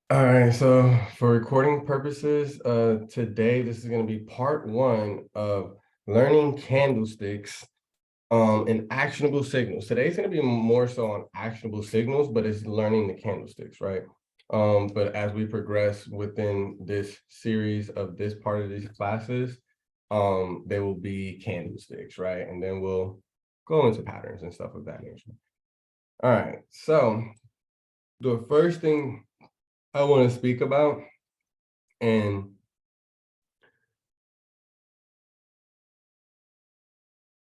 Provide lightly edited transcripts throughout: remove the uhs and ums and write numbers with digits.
All right, so for recording purposes, today this is going to be part one of learning candlesticks and actionable signals. Today's going to be more so on actionable signals, but it's learning the candlesticks, right? But as we progress within this series of this part of these classes, there will be candlesticks, right? And then we'll go into patterns and stuff of that nature. All right, so the first thing I want to speak about, and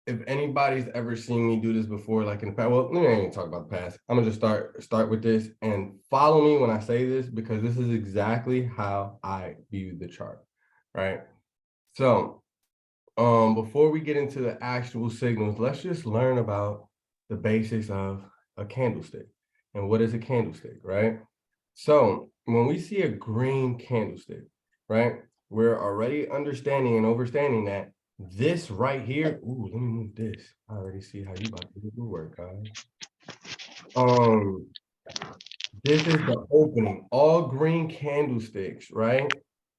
if anybody's ever seen me do this before, like in the past, well, let me not even talk about the past. I'm gonna just start with this and follow me when I say this, because this is exactly how I view the chart, right? So, before we get into the actual signals, let's just learn about the basics of a candlestick and what is a candlestick, right? So when we see a green candlestick, right, we're already understanding and understanding that this right here, ooh, let me move this. I already see how you about to do the work, guys. This is the opening. All green candlesticks, right?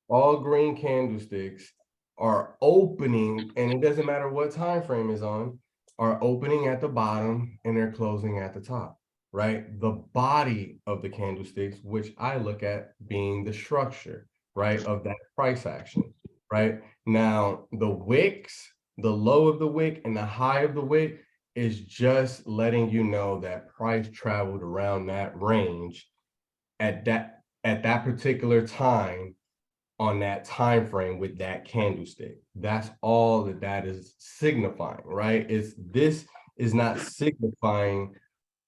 All green candlesticks are opening, and it doesn't matter what time frame is on, are opening at the bottom and they're closing at the top, right? The body of the candlesticks, which I look at being the structure, right, of that price action, right? Now, the wicks, the low of the wick and the high of the wick is just letting you know that price traveled around that range at that particular time on that time frame with that candlestick. That's all that is signifying, right? This is not signifying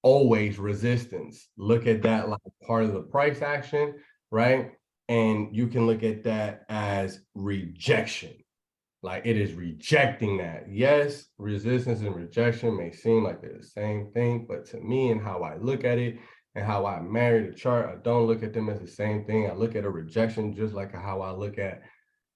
always resistance. Look at that like part of the price action, right? And you can look at that as rejection. Like it is rejecting that. Yes, resistance and rejection may seem like they're the same thing, but to me and how I look at it and how I marry the chart, I don't look at them as the same thing. I look at a rejection just like how I look at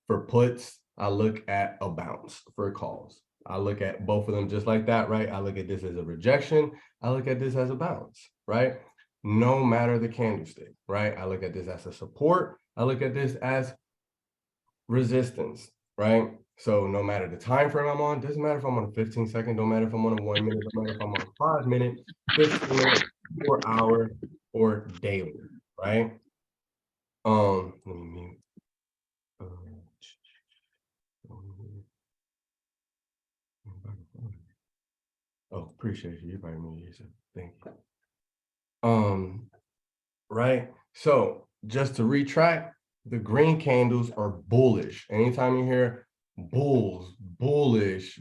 for puts, I look at a bounce for calls. I look at both of them just like that, right? I look at this as a rejection. I look at this as a bounce, right? No matter the candlestick, right? I look at this as a support. I look at this as resistance, right? So no matter the time frame I'm on, doesn't matter if I'm on a 15-second, don't matter if I'm on a 1 minute, don't matter if I'm on a 5 minute, 15 minute, 4 hour, or daily, right? Let me mute. Oh, appreciate you. You probably muted yourself. Thank you. Right. So just to retract, the green candles are bullish. Anytime you hear bulls, bullish,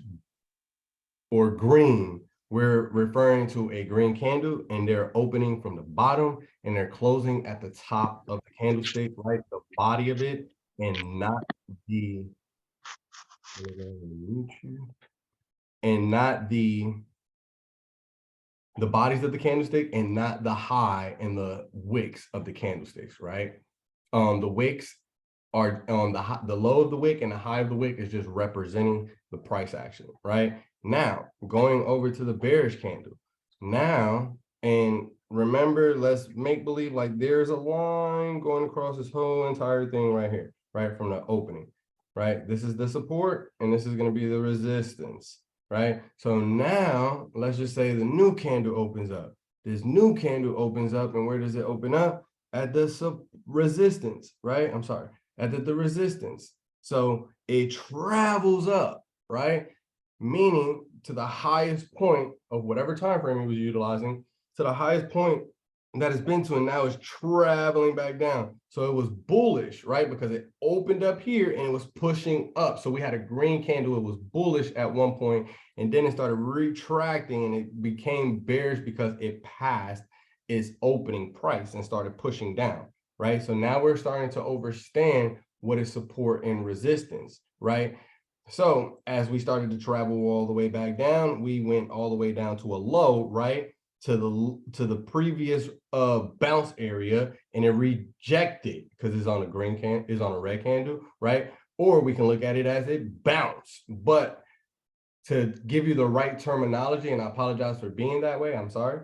or green, we're referring to a green candle and they're opening from the bottom and they're closing at the top of the candlestick, right? The body of it, and not the and not the bodies of the candlestick and not the high and the wicks of the candlesticks, right? The wicks are on the low of the wick and the high of the wick is just representing the price action, right? Now, going over to the bearish candle. Now, and remember, let's make believe like there's a line going across this whole entire thing right here, right? From the opening, right? This is the support and this is going to be the resistance, right? So now let's just say the new candle opens up. This new candle opens up, and where does it open up? At the resistance, right? I'm sorry, at the resistance. So it travels up, right? Meaning to the highest point of whatever time frame it was utilizing, to the highest point that it's been to, and now it's traveling back down. So it was bullish, right? Because it opened up here and it was pushing up. So we had a green candle. It was bullish at one point, and then it started retracting and it became bearish because it passed its opening price and started pushing down, right? So now we're starting to understand what is support and resistance, right? So as we started to travel all the way back down, we went all the way down to a low, right? To the previous bounce area, and it rejected because it's on a is on a red candle, right? Or we can look at it as it bounced. But to give you the right terminology, and I apologize for being that way, I'm sorry.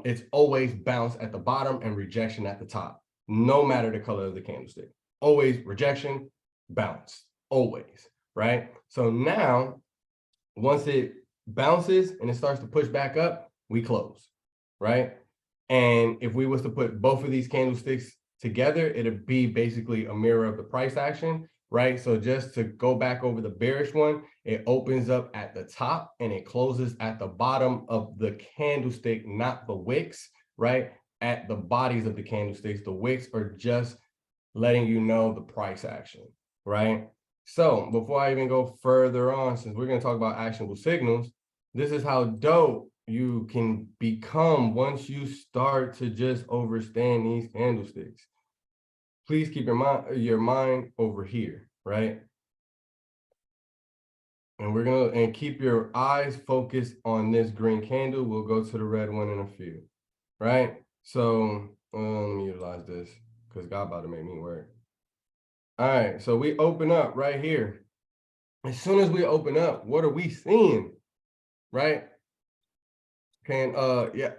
It's always bounce at the bottom and rejection at the top. no matter the color of the candlestick. Always rejection, bounce, always, right? So now, once it bounces and it starts to push back up, we close, right? And if we was to put both of these candlesticks together, it'd be basically a mirror of the price action, right? So just to go back over the bearish one, it opens up at the top and it closes at the bottom of the candlestick, not the wicks, right? At the bodies of the candlesticks, the wicks are just letting you know the price action, right? So before I even go further on, since we're going to talk about actionable signals, this is how dope you can become once you start to just understand these candlesticks. Please keep your mind over here, right? And we're gonna keep your eyes focused on this green candle. We'll go to the red one in a few, right? So let me utilize this because God about to make me work. All right, so we open up right here. As soon as we open up, what are we seeing? Right? Yeah,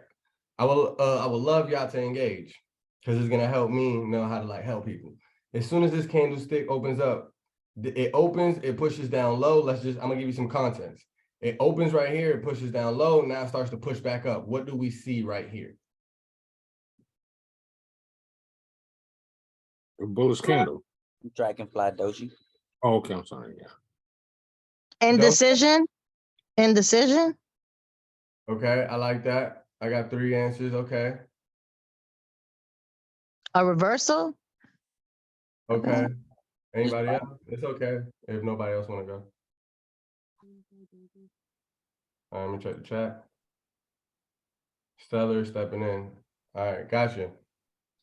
I would love y'all to engage because it's gonna help me know how to like help people. As soon as this candlestick opens up, it opens, it pushes down low. I'm gonna give you some context. It opens right here, it pushes down low, now it starts to push back up. What do we see right here? A bullish candle. Dragonfly Doji. Oh, okay, I'm sorry. Yeah. Indecision. Indecision. Okay, I like that. I got 3 answers. Okay. A reversal. Okay. Anybody else? It's okay if nobody else want to go. All right, let me check the chat. Seller stepping in. All right, gotcha.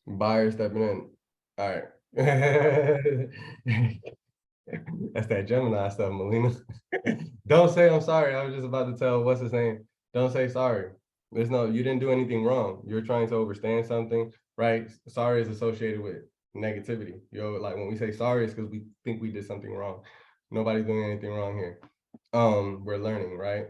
Buyer stepping in. All right. That's that Gemini stuff, Melina. Don't say I'm sorry. I was just about to tell what's his name. Don't say sorry. You didn't do anything wrong. You're trying to understand something, right? Sorry is associated with negativity. Like when we say sorry, it's because we think we did something wrong. Nobody's doing anything wrong here. We're learning, right?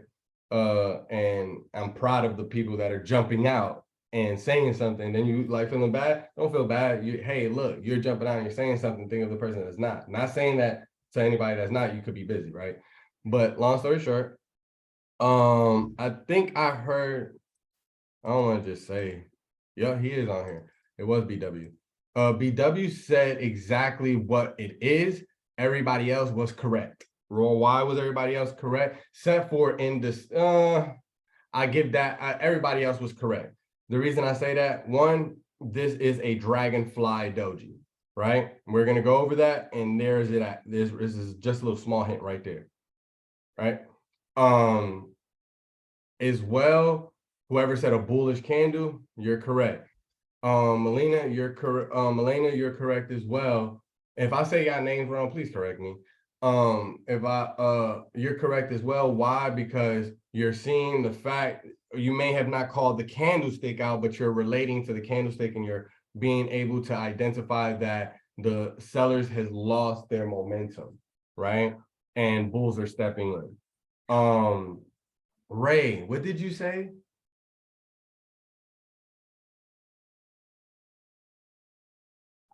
And I'm proud of the people that are jumping out and saying something. Then you like feeling bad. Don't feel bad. Hey, look, you're jumping out and you're saying something. Think of the person that's not. Not saying that to anybody that's not. You could be busy, right? But long story short, I think I heard. I don't want to just say, yeah, he is on here. It was BW. BW said exactly what it is. Everybody else was correct. Why was everybody else correct? Except for in this, I give that, everybody else was correct. The reason I say that, one, this is a Dragonfly Doji, right? We're going to go over that, and there's it at, this is just a little small hint right there, right? As well, whoever said a bullish candle, you're correct. Melina, you're correct. Melina, you're correct as well. If I say y'all names wrong, please correct me. You're correct as well. Why? Because you're seeing the fact you may have not called the candlestick out, but you're relating to the candlestick and you're being able to identify that the sellers has lost their momentum, right? And bulls are stepping in. Ray, what did you say?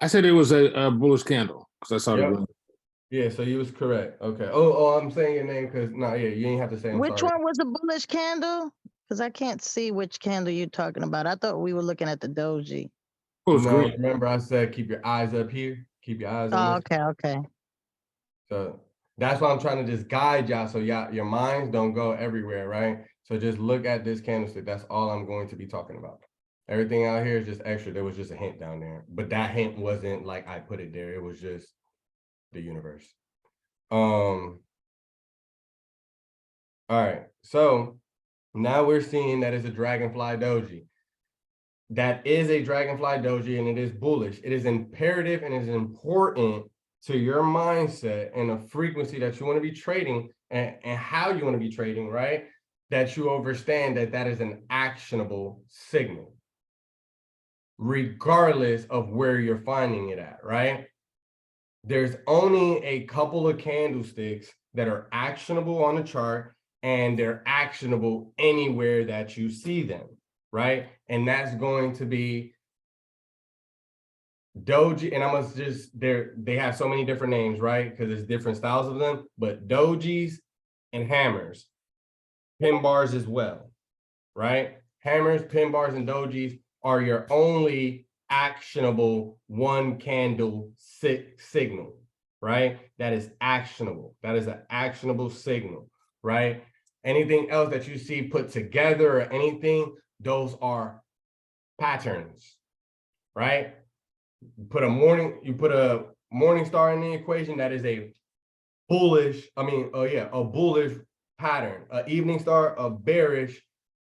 I said it was a bullish candle because I saw Yep. the green. Yeah, so you was correct. Okay. Oh, I'm saying your name because no, yeah, you ain't have to say I'm Which sorry. one was a bullish candle? Because I can't see which candle you're talking about. I thought we were looking at the Doji. Oh, it was No, green. remember I said keep your eyes up here. Keep your eyes on Oh, this. okay. So that's why I'm trying to just guide y'all so your minds don't go everywhere, right? So just look at this candlestick. That's all I'm going to be talking about. Everything out here is just extra. There was just a hint down there, but that hint wasn't like I put it there. It was just the universe. All right, so now we're seeing that it's a Dragonfly Doji. That is a Dragonfly Doji and it is bullish. It is imperative and is important to your mindset and the frequency that you want to be trading and how you want to be trading, right? That you understand that that is an actionable signal, regardless of where you're finding it at, right? There's only a couple of candlesticks that are actionable on the chart, and they're actionable anywhere that you see them, right? And that's going to be Doji, and I must just they have so many different names, right? Because there's different styles of them, but dojis and hammers, pin bars as well, right? Hammers, pin bars, and dojis are your only actionable one candle signal, right? That is actionable. That is an actionable signal, right? Anything else that you see put together or anything, those are patterns, right? You put a morning star in the equation, that is a bullish, a bullish pattern. An evening star, a bearish,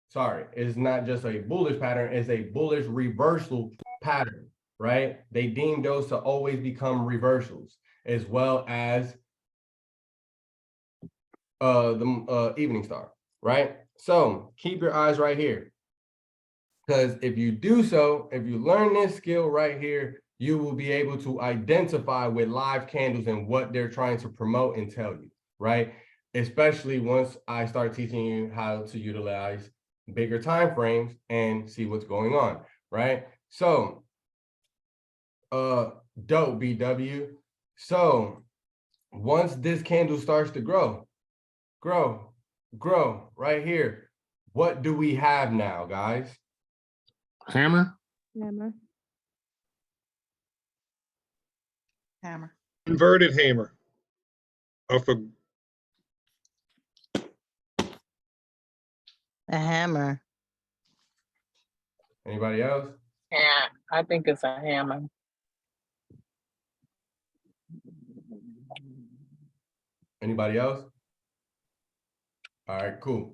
sorry, it's not just a bullish pattern, it's a bullish reversal pattern, right? They deem those to always become reversals, as well as the evening star, right? So keep your eyes right here. Because if you do so, if you learn this skill right here, you will be able to identify with live candles and what they're trying to promote and tell you, right? Especially once I start teaching you how to utilize bigger time frames and see what's going on, right? So, dope, BW. So once this candle starts to grow right here, what do we have now, guys? Hammer. Hammer. Hammer. Inverted hammer. Of a A hammer. Anybody else? Yeah, I think it's a hammer. Anybody else? All right, cool.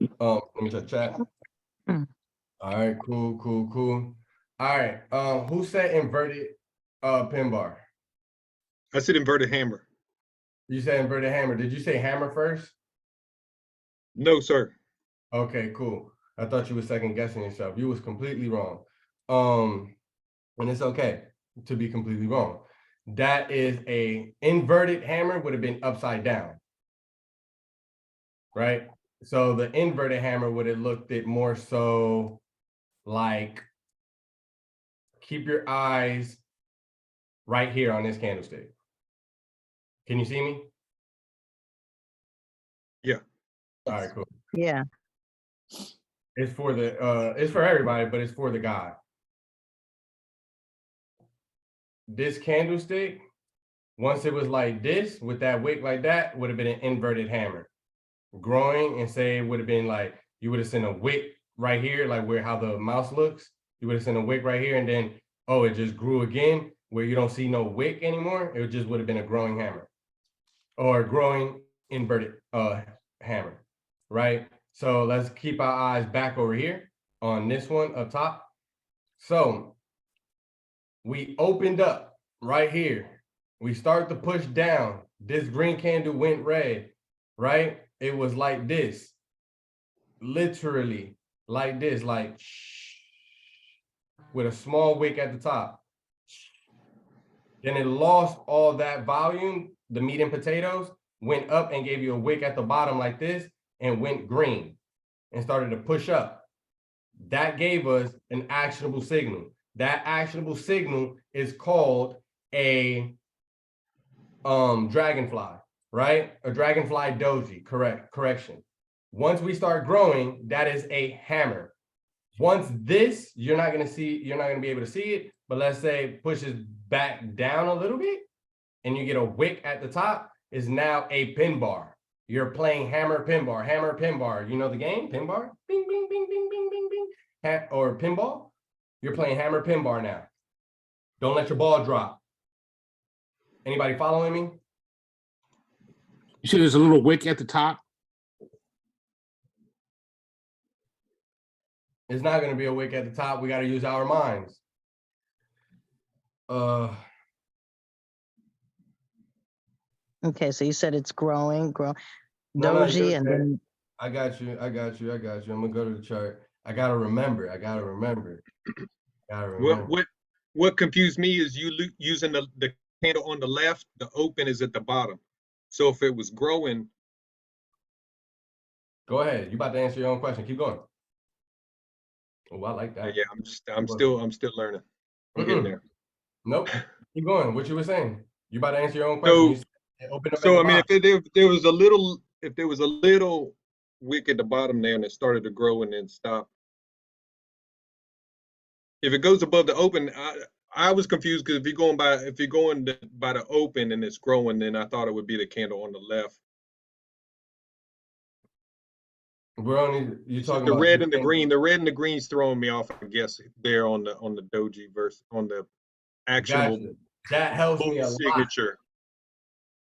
Let me check chat. Hmm. All right, cool. All right, who said inverted pin bar? I said inverted hammer. You said inverted hammer. Did you say hammer first? No, sir. Okay, cool. I thought you were second guessing yourself. You was completely wrong. And it's okay to be completely wrong. That is a inverted hammer would have been upside down, right? So the inverted hammer would have looked it more so like, keep your eyes right here on this candlestick. Can you see me? Yeah. All right, cool. Yeah. It's for everybody, but it's for the guy. This candlestick, once it was like this, with that wick like that, would have been an inverted hammer. Growing, and say it would have been like, you would have seen a wick right here, like where how the mouse looks. You would have seen a wick right here, and then, oh, it just grew again, where you don't see no wick anymore. It just would have been a growing hammer. Or growing inverted hammer, right? So let's keep our eyes back over here on this one up top. So we opened up right here. We start to push down. This green candle went red, right? It was like this, literally like this, like with a small wick at the top. Then it lost all that volume. The meat and potatoes went up and gave you a wick at the bottom like this and went green and started to push up. That gave us an actionable signal. That actionable signal is called a dragonfly, right? A dragonfly doji, correction. Once we start growing, that is a hammer. Once this, you're not gonna be able to see it, but let's say pushes back down a little bit and you get a wick at the top, is now a pin bar. You're playing hammer, pin bar. You know the game, pin bar? Bing, bing, bing, bing, bing, bing, bing. Or pinball. You're playing hammer, pin bar now. Don't let your ball drop. Anybody following me? You see there's a little wick at the top? It's not going to be a wick at the top. We got to use our minds. Okay, so you said it's growing. No, Doji, and then I got you. I'm gonna go to the chart. I gotta remember. What confused me is you using the candle on the left, the open is at the bottom. So if it was growing, Go ahead. You about to answer your own question. Keep going. Oh, I like that. yeah, I'm still learning. I'm getting there. Nope. Keep going. What you were saying? You about to answer your own question. You said it opened up at So the I mean, bottom. if there was a little wick at the bottom there and it started to grow and then stop. If it goes above the open, I was confused because if you're going by the open and it's growing, then I thought it would be the candle on the left. We're only you It's just talking the about red this and the candle. green. The red and the green's throwing me off, I guess, there on the Doji versus on the actionable Gotcha. That helps me a lot. signature.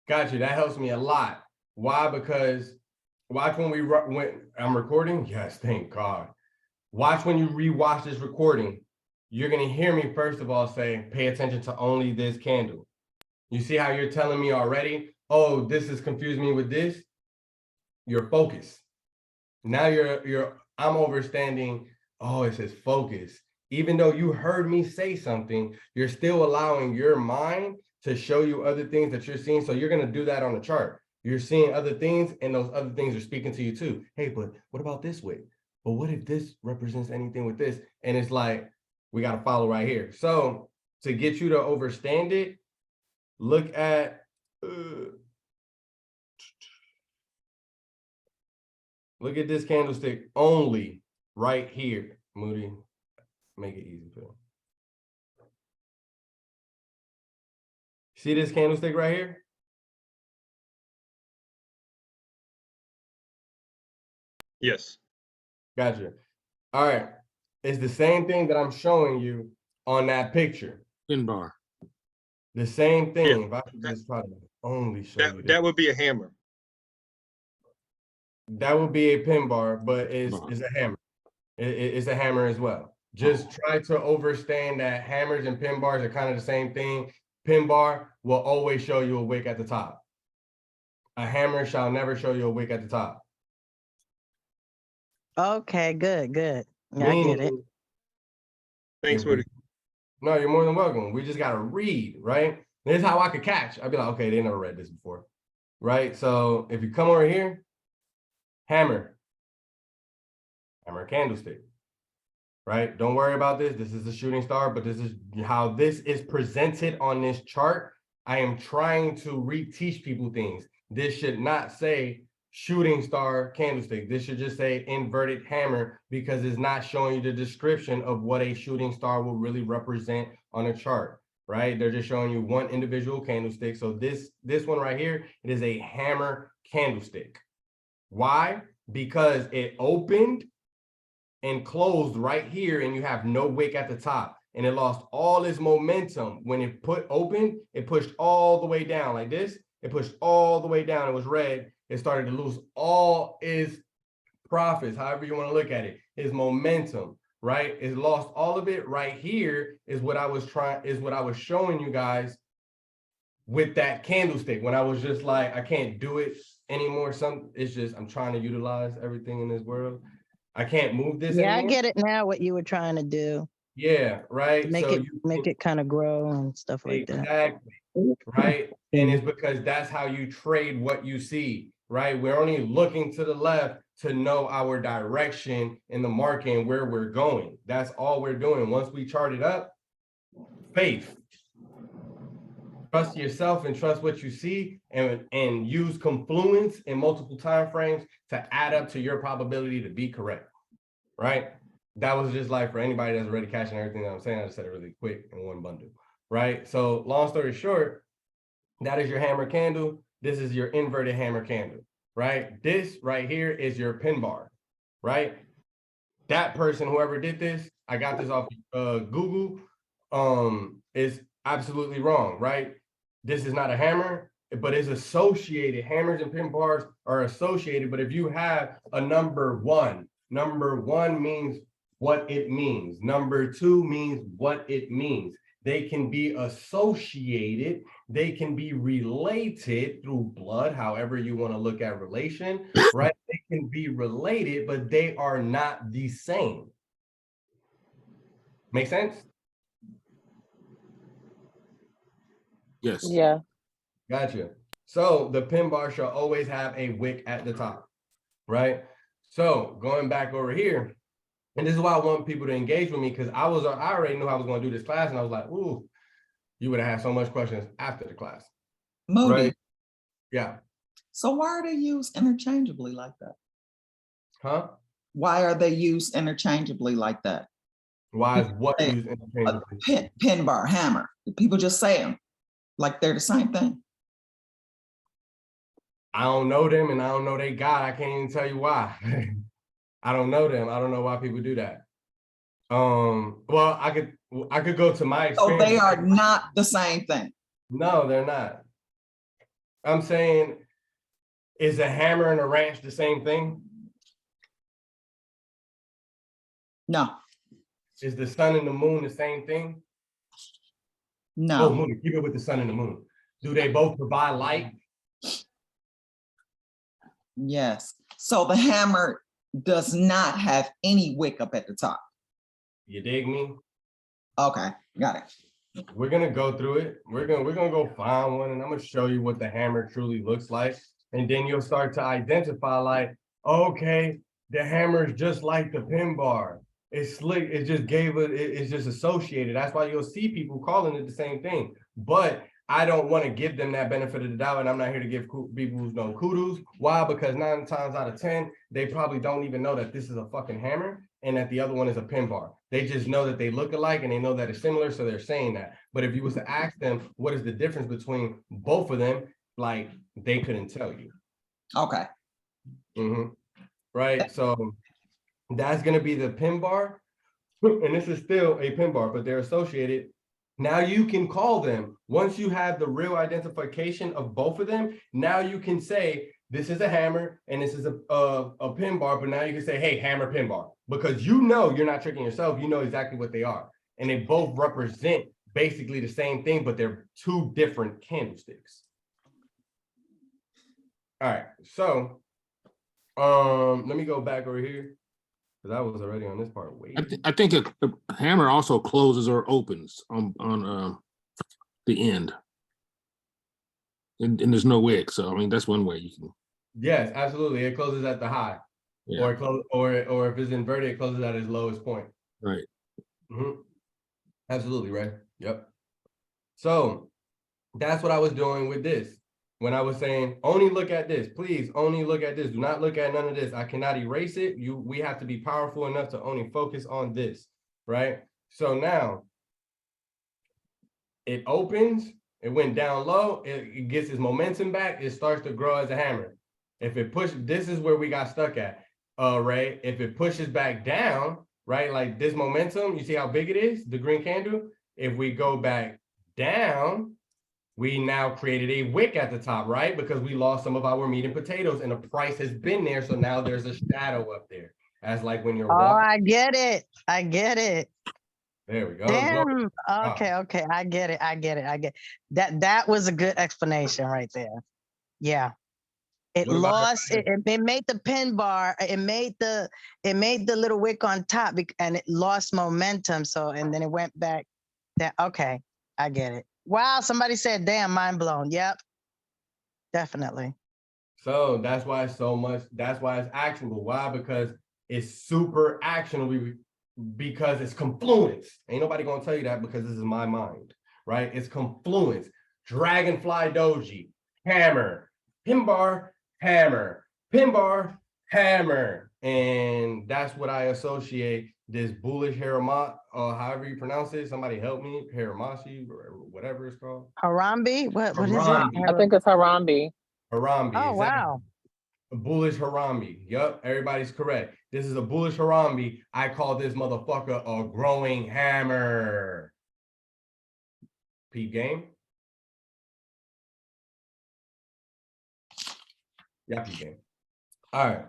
Gotcha. That helps me a lot. Why? Because watch when when I'm recording. Yes, thank God. Watch when you rewatch this recording. You're gonna hear me first of all say, "Pay attention to only this candle." You see how you're telling me already? Oh, this is confusing me with this. You're focused. Now I'm overstanding. Oh, it says focus. Even though you heard me say something, you're still allowing your mind to show you other things that you're seeing. So you're gonna do that on the chart. You're seeing other things, and those other things are speaking to you too. Hey, but what about this way? But what if this represents anything with this? And it's like, we got to follow right here. So to get you to overstand it, look at look at this candlestick only right here. Moody, make it easy for you. See this candlestick right here? Yes. Gotcha. All right. It's the same thing that I'm showing you on that picture. Pin bar. The same thing. Yeah, If I could just try to only show you this. That would be a hammer. That would be a pin bar, but it's a hammer. It's a hammer as well. Just try to understand that hammers and pin bars are kind of the same thing. Pin bar will always show you a wick at the top. A hammer shall never show you a wick at the top. Okay, good. Yeah, I get it. Thanks, Moody. No, you're more than welcome. We just got to read, right? This is how I could catch. I'd be like, okay, they never read this before, right? So if you come over here, hammer candlestick, right? Don't worry about this. This is a shooting star, but this is how this is presented on this chart. I am trying to reteach people things. This should not say shooting star candlestick. This should just say inverted hammer because it's not showing you the description of what a shooting star will really represent on a chart, right? They're just showing you one individual candlestick. So this one right here, it is a hammer candlestick. Why? Because it opened and closed right here and you have no wick at the top. And it lost all its momentum. When it open, it pushed all the way down like this. It pushed all the way down. It was red. It started to lose all its profits, however you want to look at it, its momentum, right? It lost all of it right here is what I was showing you guys with that candlestick when I was just like, I can't do it anymore. It's just, I'm trying to utilize everything in this world. I can't move this Yeah, anymore. I get it now what you were trying to do. Yeah, right. Make it kind of grow and stuff like that. Exactly. Right. And it's because that's how you trade what you see, right? We're only looking to the left to know our direction in the market and where we're going. That's all we're doing. Once we chart it up, faith. Trust yourself and trust what you see and use confluence in multiple time frames to add up to your probability to be correct, right? That was just like for anybody that's already catching everything that I'm saying. I just said it really quick in one bundle, right? So long story short, that is your hammer candle. This is your inverted hammer candle, right? This right here is your pin bar, right? That person, whoever did this, I got this off Google, is absolutely wrong, right? This is not a hammer, but it's associated. Hammers and pin bars are associated, but if you have a number one means what it means. Number two means what it means. They can be associated. They can be related through blood, however you want to look at relation, right? They can be related, but they are not the same. Make sense? Yes. Yeah. Gotcha. So the pin bar shall always have a wick at the top, right? So going back over here, and this is why I want people to engage with me because I already knew I was going to do this class, and I was like, ooh, you would have had so much questions after the class, Moody. right? Yeah, So why are they used interchangeably like that? huh? Why are they used interchangeably like that? Why is what Hey, used A interchangeably? pin bar, hammer. People just say them like they're the same thing. I don't know them and I don't know they God. I can't even tell you why. I don't know them. I don't know why people do that. Well, I could go to my So experience. they are not the same thing. No, they're not. I'm saying, is a hammer and a wrench the same thing? No, Is the sun and the moon the same thing? Oh, no. Moody, keep it with the sun and the moon. Do they both provide light? Yes. So the hammer does not have any wick up at the top. You dig me? Okay, got it. We're gonna go through it. We're gonna go find one, and I'm gonna show you what the hammer truly looks like, and then you'll start to identify like, okay, the hammer is just like the pin bar. It's slick. It just gave it. It's just associated. That's why you'll see people calling it the same thing. But I don't want to give them that benefit of the doubt, and I'm not here to give people no kudos. Why? Because 9 times out of 10, they probably don't even know that this is a fucking hammer and that the other one is a pin bar. They just know that they look alike and they know that it's similar, so they're saying that. But if you was to ask them what is the difference between both of them, like they couldn't tell you. Okay. Right? So that's gonna be the pin bar, and this is still a pin bar, but they're associated. Now you can call them, once you have the real identification of both of them, now you can say, this is a hammer and this is a pin bar, but now you can say, hey, hammer pin bar, because you know you're not tricking yourself, you know exactly what they are. And they both represent basically the same thing, but they're two different candlesticks. All right, so let me go back over here, because I was already on this part. Wait. I think a hammer also closes or opens on the end. And there's no wick, so I mean that's one way you can. Yes, absolutely. It closes at the high, Yeah. or if it's inverted, it closes at its lowest point. Right. Absolutely, right. Yep. So that's what I was doing with this. When I was saying, only look at this, please only look at this. Do not look at none of this. I cannot erase it. We have to be powerful enough to only focus on this, right? So now it opens, it went down low, it gets its momentum back, it starts to grow as a hammer. If it pushes, this is where we got stuck at, Ray. If it pushes back down, right, like this momentum, you see how big it is, the green candle? If we go back down, we now created a wick at the top, right? Because we lost some of our meat and potatoes and the price has been there. So now there's a shadow up there. As like when you're Oh, walking. I get it. I get it. There we go. Damn. Okay, okay. I get it. I get it. I get that. That was a good explanation right there. Yeah. It What about lost it made the pin bar, it made the little wick on top and it lost momentum. So and then it went back. That okay, I get it. Wow, somebody said damn, mind blown. Yep. Definitely. So that's why it's so much, that's why it's actionable. Why? Because it's super actionable, because it's confluence. Ain't nobody gonna tell you that because this is my mind, right? It's confluence. Dragonfly Doji, hammer, pin bar, hammer, pin bar, hammer. And that's what I associate this bullish Haramat, however you pronounce it. Somebody help me, Haramashi, or whatever it's called. Harambe? What is Harambe. it? I think it's Harambe. Harambe. Oh, exactly. wow. A bullish Harambe. Yep, everybody's correct. This is a bullish Harambe. I call this motherfucker a growing hammer. Peep game. Yeah, peep game. All right.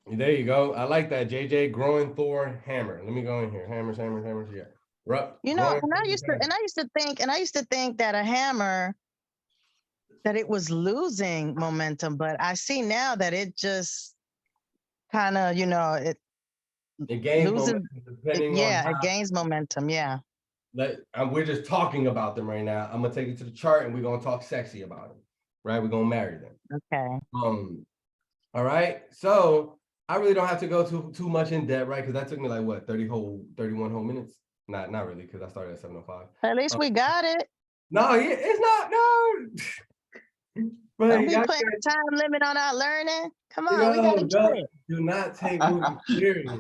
There you go. I like that, JJ. Growing Thor hammer. Let me go in here. Hammers, hammers, hammers. Yeah. You know, and I used to think that a hammer, that it was losing momentum, but I see now that it just kind of, you know, it gains loses. momentum depending Yeah, on it gains momentum. Yeah. we're just talking about them right now. I'm gonna take you to the chart and we're gonna talk sexy about them. Right? We're gonna marry them. Okay. All right. So I really don't have to go too much in depth, right? Because that took me like what, 31 whole minutes. Not really, because I started at 7:05. At least we got it. No, yeah, it's not. No. But Don't you be got putting a time limit on our learning. Come on, we yo, gotta get it. do not take Moody serious.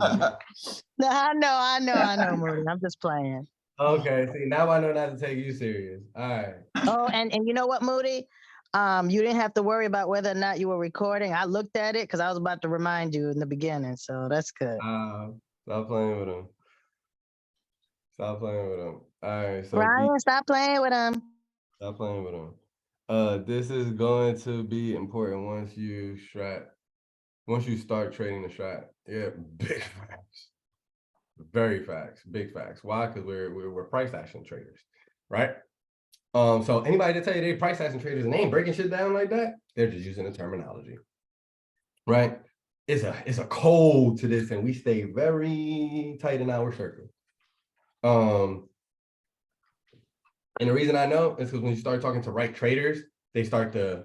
No, I know, Moody. I'm just playing. Okay, see, now I know not to take you serious. All right. Oh, and you know what, Moody? You didn't have to worry about whether or not you were recording. I looked at it because I was about to remind you in the beginning, so that's good. Stop playing with him. Stop playing with him. All right, so Ryan, stop playing with him. stop playing with him. This is going to be important once you start trading the strat. Yeah, big facts. Very facts, big facts. Why? Because we're price action traders, right? So anybody that tell you they price action traders and they ain't breaking shit down like that, they're just using the terminology, right? It's a code to this, and we stay very tight in our circle. And the reason I know is because when you start talking to right traders, they start to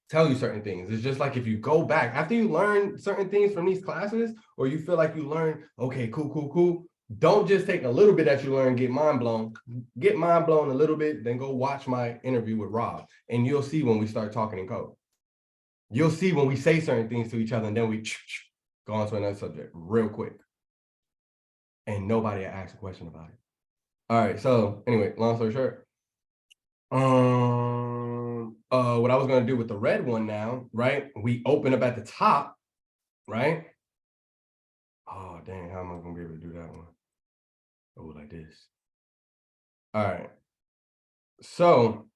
tell you certain things. It's just like if you go back after you learn certain things from these classes, or you feel like you learn, okay, cool. Don't just take a little bit that you learn and get mind blown. Get mind blown a little bit, then go watch my interview with Rob, and you'll see when we start talking in code. You'll see when we say certain things to each other, and then we go on to another subject real quick. And nobody asked a question about it. All right, so anyway, long story short. What I was gonna do with the red one now, right? We open up at the top, right? Oh dang, how am I gonna be able to do that one? Oh, like this. All right. So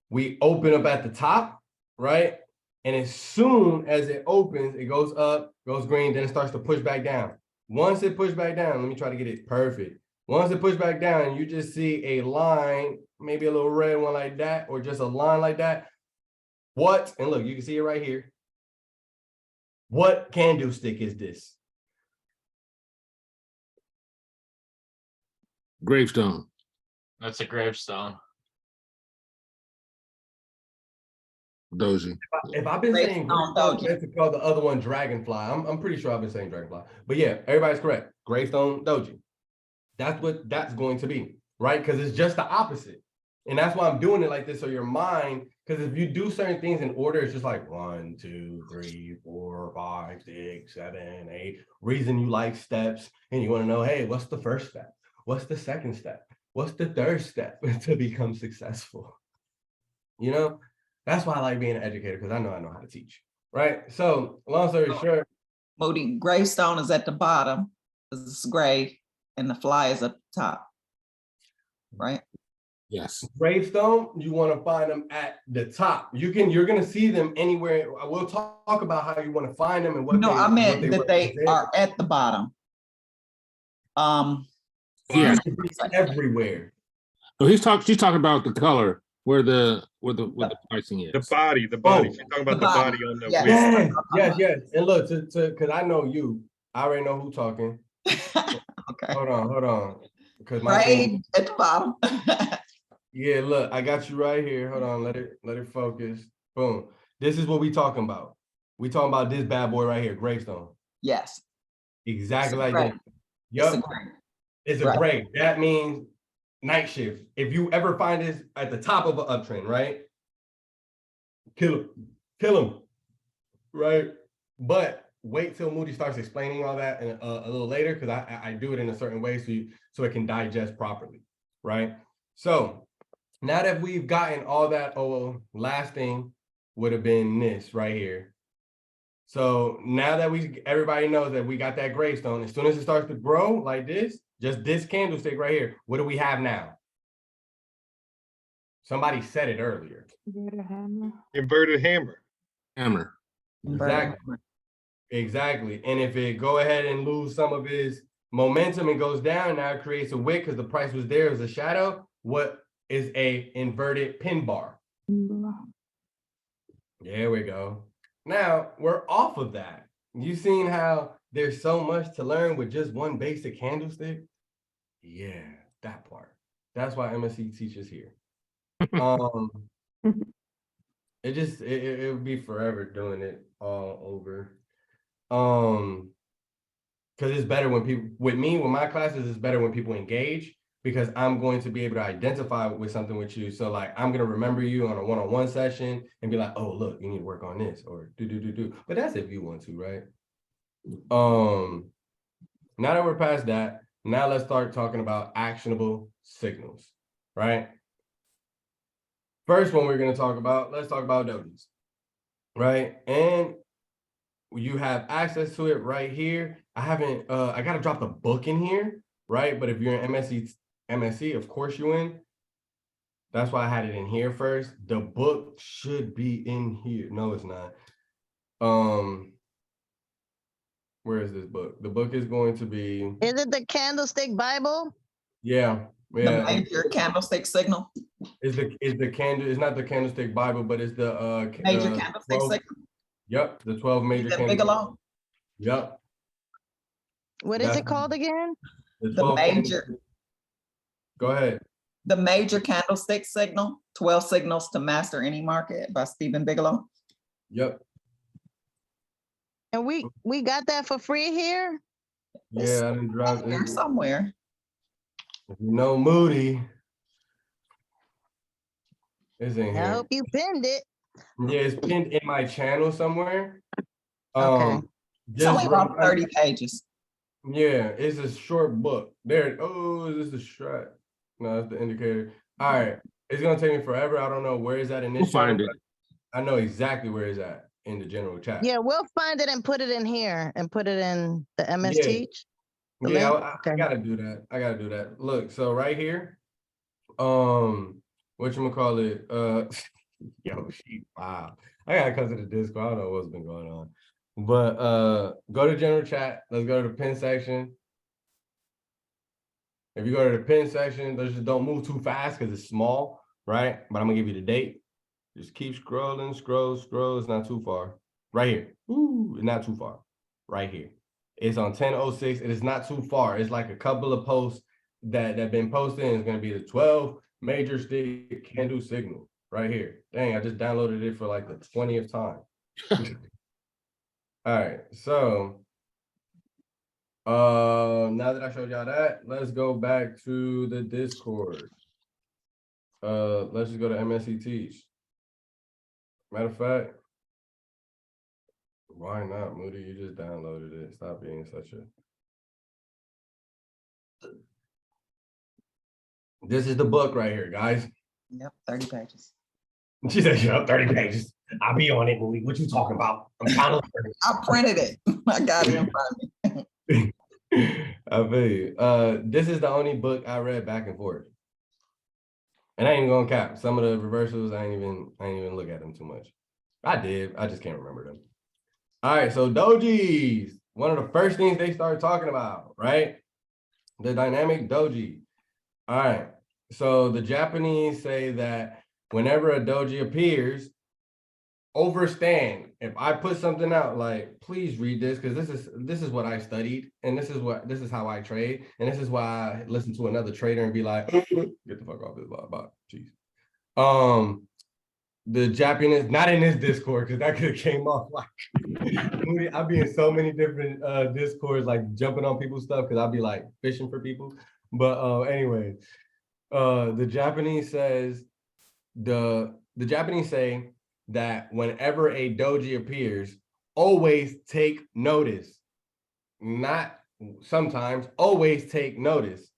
we open up at the top, right? And as soon as it opens, it goes up, goes green, then it starts to push back down. Once it pushes back down, let me try to get it perfect. Once it pushes back down, you just see a line, maybe a little red one like that, or just a line like that. What? And look, you can see it right here. What candlestick is this? Gravestone. That's a gravestone. Doji. If I've been saying Gravestone, Gravestone, Doji. that's to call the other one Dragonfly. I'm pretty sure I've been saying Dragonfly. But yeah, everybody's correct. Gravestone, Doji. That's what that's going to be, right? Because it's just the opposite. And that's why I'm doing it like this. So your mind, because if you do certain things in order, it's just like 1, 2, 3, 4, 5, 6, 7, 8. Reason you like steps, and you want to know, hey, what's the first step? What's the second step? What's the third step to become successful? You know, that's why I like being an educator, because I know how to teach, right? So long story short, Moody, gravestone is at the bottom, 'cause it's gray, and the fly is at the top, right? Yes. Gravestone, you want to find them at the top. You're going to see them anywhere. I will talk about how you want to find them and what No, I meant that they represent. are at the bottom. Yeah. It should be everywhere. So she's talking about the color where the pricing is. The body. Oh, She's talking about the the body. body on the Yes. wick. Yes. And look, because I know you, I already know who talking. Okay. Hold on. Because Right at the bottom. yeah, look, I got you right here. Hold on, let it focus. Boom. This is what we talking about. We talking about this bad boy right here, Gravestone. Yes. Exactly like gray. that. It's a Yep. gray. It's a Right. gray. That means night shift. If you ever find this at the top of an uptrend, right? Kill him, right? But wait till Moody starts explaining all that in a little later, because I do it in a certain way so it can digest properly, right? So now that we've gotten all that, last thing would have been this right here. So now that everybody knows that we got that gravestone, as soon as it starts to grow like this, just this candlestick right here, what do we have now? Somebody said it earlier. Inverted hammer. Hammer. Exactly. And if it go ahead and lose some of its momentum and goes down, now it creates a wick because the price was there as a shadow. What is a inverted pin bar? There we go. Now we're off of that. You seen how there's so much to learn with just one basic candlestick? Yeah, that part. That's why MSC teaches here. It would be forever doing it all over. because it's better when people, with my classes, it's better when people engage, because I'm going to be able to identify with something with you. So like, I'm going to remember you on a one-on-one session and be like, oh, look, you need to work on this, or do. But that's if you want to, right? Now that we're past that, now let's start talking about actionable signals, right? First one we're going to talk about, let's talk about Dojis, right? And you have access to it right here. I haven't, I got to drop the book in here, right? But if you're in MSC, of course you in. That's why I had it in here first. The book should be in here. No, it's not. Where is this book? The book is going to be, Is it the Candlestick Bible? yeah. The major candlestick signal, Is the candle, it's not the Candlestick Bible, but it's the major candlestick 12, signal. yep, the 12 major That candles. Bigelow, Yep. What is That's it called again? the the 12 major, candles. Go ahead. the major candlestick signal, 12 signals to master any market by Stephen Bigelow. Yep. And we got that for free here? Yeah, I didn't drop Here it. somewhere. If you know Moody, it's in I here. hope you pinned it. Yeah, it's pinned in my channel somewhere. Okay. It's only about 30 pages. Yeah, it's a short book. There. Oh, is this the strat? No, it's the indicator. All right. It's gonna take me forever. I don't know where is that in We'll this channel, find it. but I know exactly where it's at in the general chat. Yeah, we'll find it and put it in here and put it in the MS Yeah. Teach. The Yeah, link? I Okay. gotta do that. I gotta do that. Look, so right here, whatchamacallit, yo, wow. I gotta come to the Discord. I don't know what's been going on. But go to general chat. Let's go to the pin section. If you go to the pin section, just don't move too fast because it's small, right? But I'm gonna give you the date. Just keep scrolling, scroll. It's not too far. Right here. Ooh, it's not too far. Right here. It's on 10:06. It is not too far. It's like a couple of posts that have been posted, and it's gonna be the 12 major stick candle signal right here. Dang, I just downloaded it for like the 20th time. All right, so now that I showed y'all that, let's go back to the Discord. Let's just go to MSC Teach. Matter of fact, why not, Moody? You just downloaded it. Stop being such a. This is the book right here, guys. Yep, 30 pages. She said, "You're up 30 pages. I'll be on it, Moody. What you talking about? I'm kind of." I printed it. I got it in front of me. I feel you. This is the only book I read back and forth. And I ain't even gonna cap. Some of the reversals, I ain't even look at them too much. I did. I just can't remember them. All right, so dojis. One of the first things they started talking about, right? The dynamic doji. All right. So the Japanese say that whenever a doji appears, overstand. If I put something out, like, please read this, because this is what I studied, and this is how I trade, and this is why I listen to another trader and be like, get the fuck off this bot. Jeez. The Japanese, not in this Discord, because that could have came off like I'd be in so many different Discords, like jumping on people's stuff, because I'd be like fishing for people. But anyway, the Japanese says the Japanese say that whenever a doji appears, always take notice. Not sometimes, always take notice.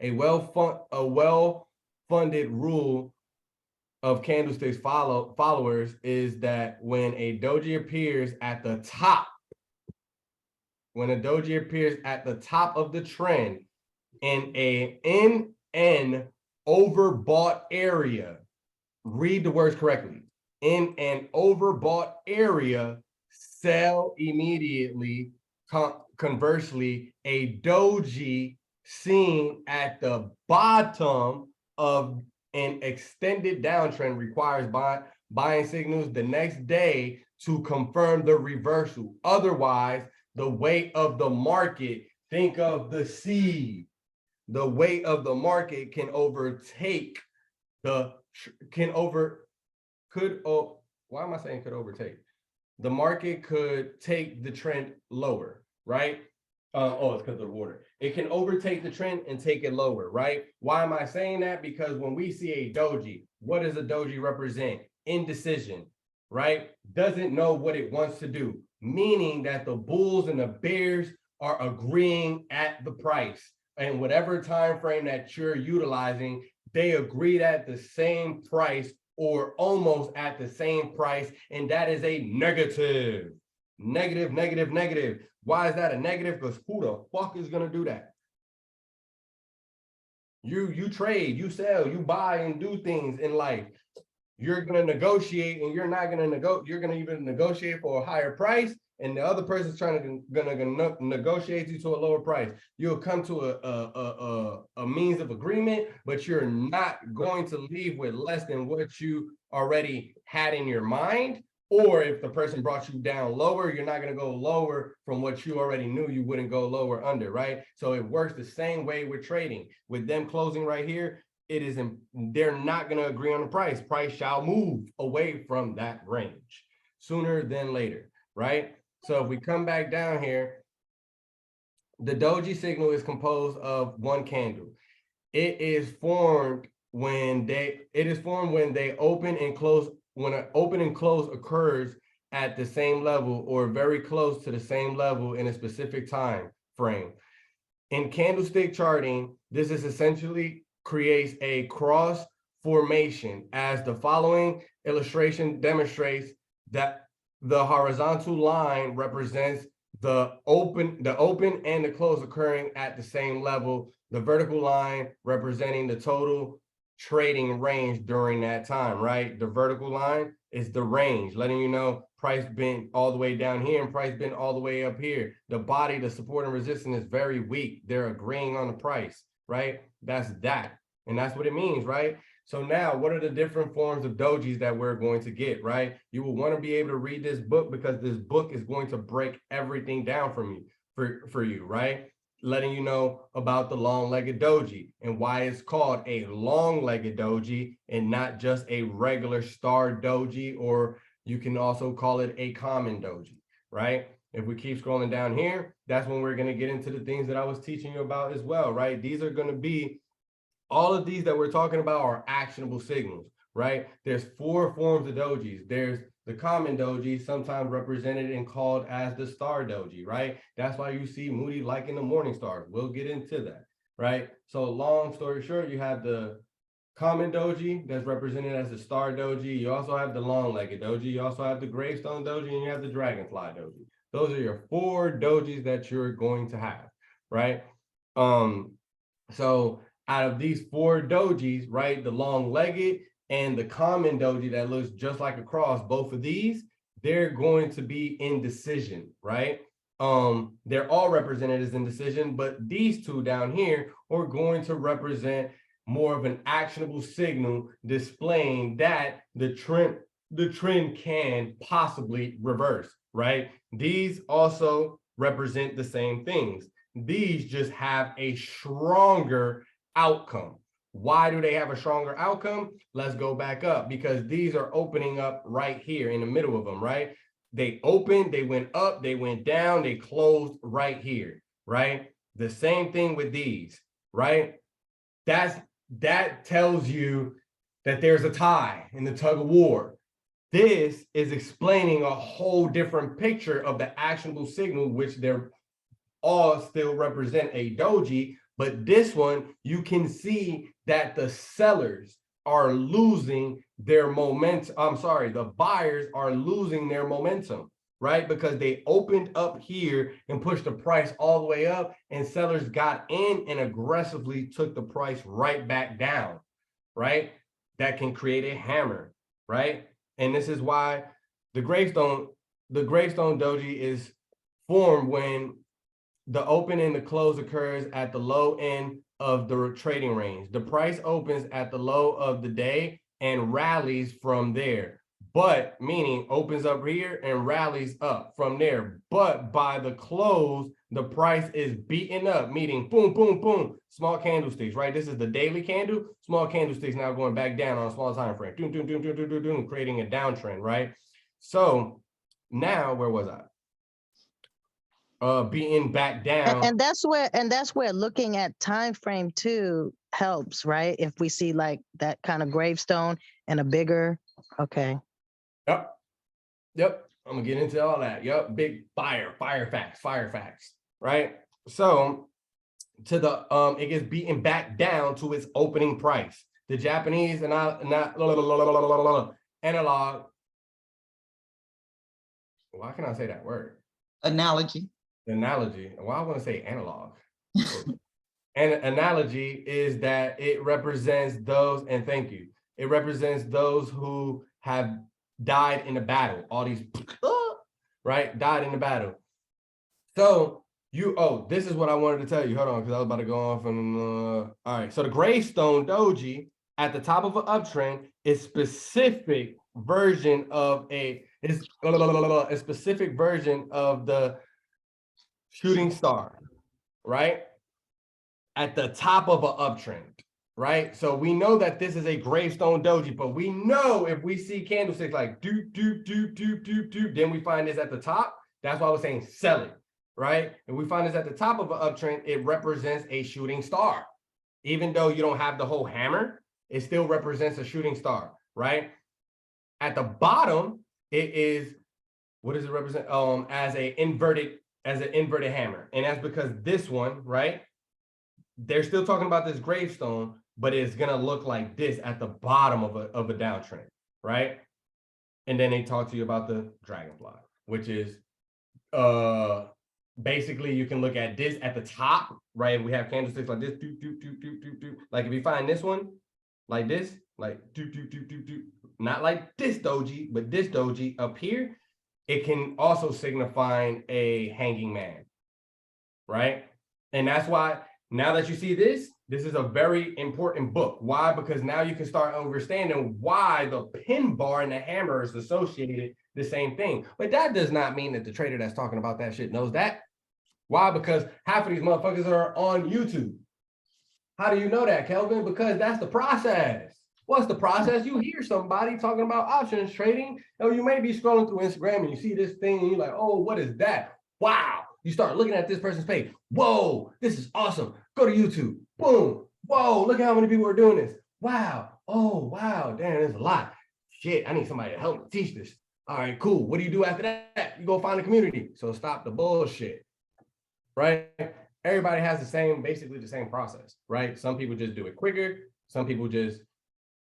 A well-funded rule of candlesticks followers is that when a doji appears at the top, of the trend in an overbought area, read the words correctly. In an overbought area, sell immediately. Conversely, a doji seen at the bottom of an extended downtrend requires buying signals the next day to confirm the reversal. Otherwise, the weight of the market, think of the seed. The weight of the market can overtake why am I saying could overtake? The market could take the trend lower, right? Oh, it's because of the water. It can overtake the trend and take it lower, right? Why am I saying that? Because when we see a doji, what does a doji represent? Indecision, right? Doesn't know what it wants to do, meaning that the bulls and the bears are agreeing at the price. And whatever time frame that you're utilizing, they agreed at the same price or almost at the same price, and that is a negative. Negative, negative, negative. Why is that a negative? Because who the fuck is gonna do that? You trade, you sell, you buy and do things in life. You're gonna negotiate, and you're not gonna negotiate. You're gonna even negotiate for a higher price, and the other person's trying to negotiate you to a lower price. You'll come to a means of agreement, but you're not going to leave with less than what you already had in your mind. Or if the person brought you down lower, you're not going to go lower from what you already knew you wouldn't go lower under, right? So it works the same way with trading. With them closing right here, they're not going to agree on the price. Price shall move away from that range sooner than later, right? So if we come back down here, the doji signal is composed of one candle. It is formed when they open and close. When an open and close occurs at the same level or very close to the same level in a specific time frame. In candlestick charting, this is essentially creates a cross formation, as the following illustration demonstrates that the horizontal line represents the open and the close occurring at the same level, the vertical line representing the total trading range during that time, right? The vertical line is the range, letting you know price been all the way down here and price been all the way up here. The body, the support and resistance is very weak. They're agreeing on the price, right? That's that. And that's what it means, right? So now, what are the different forms of dojis that we're going to get, right? You will want to be able to read this book because this book is going to break everything down for you, right? Letting you know about the long-legged doji and why it's called a long-legged doji and not just a regular star doji, or you can also call it a common doji, right? If we keep scrolling down here, that's when we're going to get into the things that I was teaching you about as well, right? These are going to be, all of these that we're talking about are actionable signals, right? There's 4 forms of dojis. There's the common doji, sometimes represented and called as the star doji, right? That's why you see Moody liking the morning stars. We'll get into that, right? So long story short, you have the common doji that's represented as the star doji. You also have the long-legged doji. You also have the gravestone doji, and you have the dragonfly doji. Those are your 4 dojis that you're going to have, right? So out of these 4 dojis, right, the long-legged and the common doji that looks just like a cross, both of these, they're going to be indecision, right? They're all represented as indecision, but these 2 down here are going to represent more of an actionable signal displaying that the trend can possibly reverse, right? These also represent the same things. These just have a stronger outcome. Why do they have a stronger outcome? Let's go back up, because these are opening up right here in the middle of them, right? They opened, they went up, they went down, they closed right here, right? The same thing with these, right? That tells you that there's a tie in the tug of war. This is explaining a whole different picture of the actionable signal, which they're all still represent a doji. But this one, you can see that the sellers are losing their momentum. I'm sorry, the buyers are losing their momentum, right? Because they opened up here and pushed the price all the way up, and sellers got in and aggressively took the price right back down, right? That can create a hammer, right? And this is why the gravestone doji is formed when the open and the close occurs at the low end of the trading range. The price opens at the low of the day and rallies from there, but meaning opens up here and rallies up from there. But by the close, the price is beaten up, meaning boom, boom, boom, small candlesticks, right? This is the daily candle, small candlesticks now going back down on a small time frame, doom, doom, doom, doom, doom, doom, doom, creating a downtrend, right? So now, where was I? being back down. And that's where looking at time frame too helps, right? If we see like that kind of gravestone and a bigger, okay. Yep. I'm gonna get into all that. Yep. Big fire facts, right? So to the it gets beaten back down to its opening price. The Japanese and analog. Why can I say that word? Analogy. Analogy. Why I want to say analog. And analogy is that it represents those, and thank you. It represents those who have died in the battle. All these, right? Died in the battle. So this is what I wanted to tell you. Hold on, because I was about to go off and all right. So the Gravestone Doji at the top of an uptrend is specific version of a specific version of the shooting star, right? At the top of an uptrend, right? So we know that this is a Gravestone Doji, but we know if we see candlesticks like do, then we find this at the top. That's why I was saying sell it, right? If we find this at the top of an uptrend, it represents a shooting star. Even though you don't have the whole hammer, it still represents a shooting star, right? At the bottom, it is, what does it represent? As an inverted hammer. And that's because this one, right? They're still talking about this gravestone, but it's gonna look like this at the bottom of a downtrend, right? And then they talk to you about the Dragonfly, which is basically you can look at this at the top, right? We have candlesticks like this, like if you find this one, like this, like not like this doji, but this doji up here, it can also signify a hanging man, right? And that's why now that you see this is a very important book. Why? Because now you can start understanding why the pin bar and the hammer is associated the same thing. But that does not mean that the trader that's talking about that shit knows that. Why? Because half of these motherfuckers are on YouTube. How do you know that, Kelvin? Because that's the process. What's the process? You hear somebody talking about options trading, or you may be scrolling through Instagram and you see this thing and you're like, oh, what is that? Wow. You start looking at this person's page. Whoa, this is awesome. Go to YouTube. Boom. Whoa, look at how many people are doing this. Wow. Oh, wow. Damn, there's a lot. Shit, I need somebody to help me teach this. All right, cool. What do you do after that? You go find a community. So stop the bullshit, right? Everybody has basically the same process, right? Some people just do it quicker. Some people just,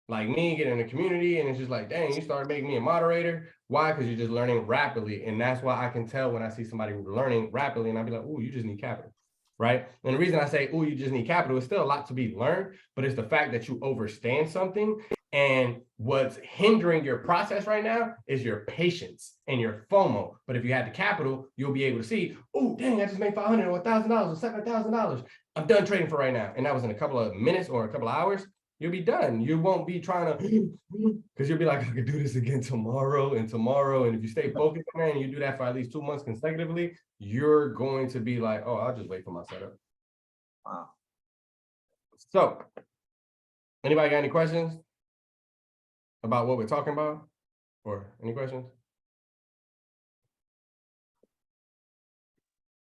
like me, get in the community and it's just like, dang, you started making me a moderator. Why? Because you're just learning rapidly. And that's why I can tell when I see somebody learning rapidly and I'll be like, oh, you just need capital, right? And the reason I say, oh, you just need capital, is still a lot to be learned, but it's the fact that you understand something. And what's hindering your process right now is your patience and your FOMO. But if you had the capital, you'll be able to see, oh, dang, I just made $500 or $1,000 or $7,000. I'm done trading for right now. And that was in a couple of minutes or a couple of hours. You'll be done. You won't be trying to, because you'll be like, I could do this again tomorrow and tomorrow. And if you stay focused on that and you do that for at least 2 months consecutively, you're going to be like, oh, I'll just wait for my setup. Wow. So, anybody got any questions about what we're talking about? Or any questions?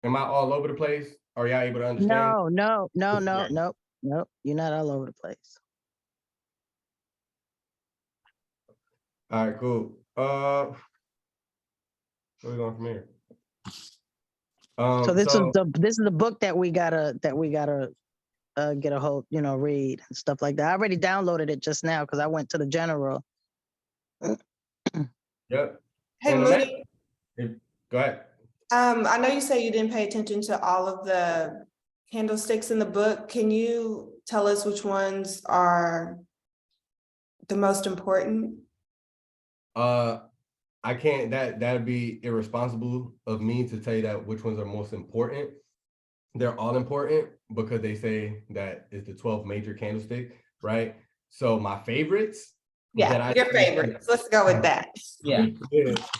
Am I all over the place? Are y'all able to understand? No. You're not all over the place. All right, cool. Where we going from here? So this is the book that we gotta get a hold, read and stuff like that. I already downloaded it just now because I went to the general. Yep. Hey, And Moody, go ahead. I know you say you didn't pay attention to all of the candlesticks in the book. Can you tell us which ones are the most important? I can't, that'd be irresponsible of me to tell you that which ones are most important. They're all important because they say that it's the 12 major candlestick, right? So my favorites. Yeah, your favorites. Let's go with that. Yeah.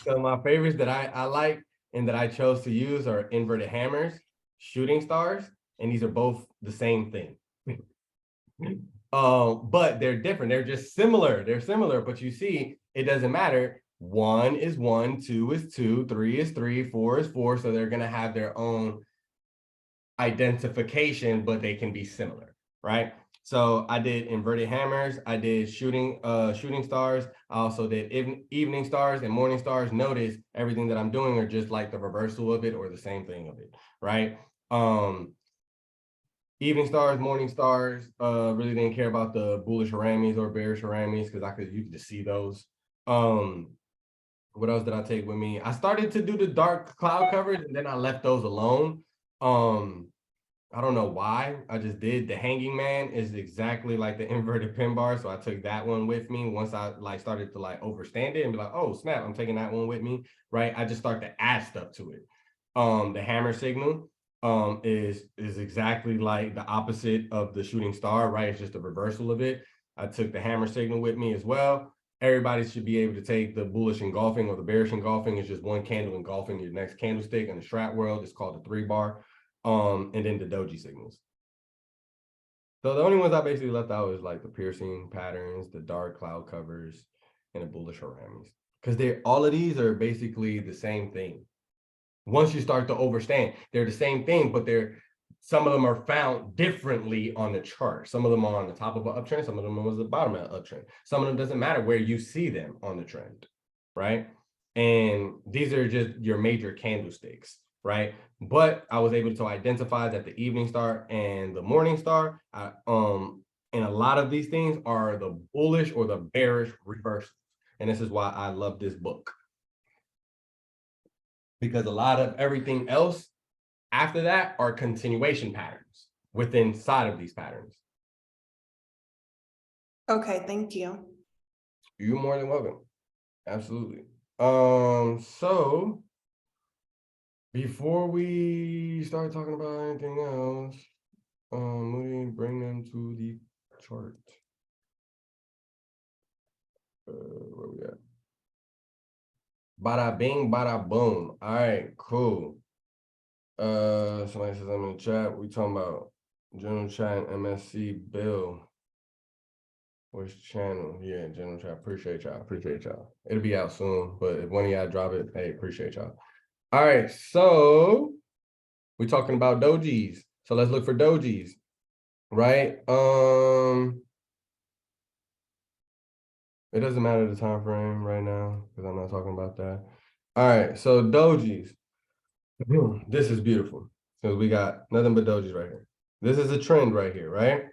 So my favorites that I like and that I chose to use are inverted hammers, shooting stars, and these are both the same thing. But they're different. They're just similar. They're similar, but you see, it doesn't matter. 1 is 1, 2 is 2, 3 is 3, 4 is 4. So they're going to have their own identification, but they can be similar, right? So I did inverted hammers. I did shooting stars. I also did evening stars and morning stars. Notice everything that I'm doing are just like the reversal of it or the same thing of it, right? Evening stars, morning stars, really didn't care about the bullish haramis or bearish haramis because you could just see those. What else did I take with me? I started to do the dark cloud covers and then I left those alone. I don't know why. I just did. The hanging man is exactly like the inverted pin bar. So I took that one with me once I like started to like overstand it and be like, oh snap, I'm taking that one with me, right? I just start to add stuff to it. The hammer signal is exactly like the opposite of the shooting star, right? It's just a reversal of it. I took the hammer signal with me as well. Everybody should be able to take the bullish engulfing or the bearish engulfing. It's just one candle engulfing your next candlestick. In the strat world, it's called the 3-bar. And then the doji signals. So the only ones I basically left out is like the piercing patterns, the dark cloud covers, and the bullish haramis. Because all of these are basically the same thing. Once you start to understand, they're the same thing, but some of them are found differently on the chart. Some of them are on the top of an uptrend, some of them are on the bottom of an uptrend. Some of them doesn't matter where you see them on the trend, right? And these are just your major candlesticks, right? But I was able to identify that the evening star and the morning star, and a lot of these things are the bullish or the bearish reversals. And this is why I love this book. Because a lot of everything else after that are continuation patterns within inside of these patterns. Okay, thank you. You're more than welcome. Absolutely. So before we start talking about anything else, Moody, bring them to the chart. Where we at? Bada bing, bada boom. All right, cool. Somebody says I'm in the chat. We talking about general chat and MSC Bill. Which channel? Yeah, general chat. Appreciate y'all. Appreciate y'all. It'll be out soon, but if one of y'all drop it, hey, appreciate y'all. All right, so we're talking about dojis. So let's look for dojis, right? It doesn't matter the time frame right now because I'm not talking about that. All right, so dojis. This is beautiful because we got nothing but dojis right here. This is a trend right here, right?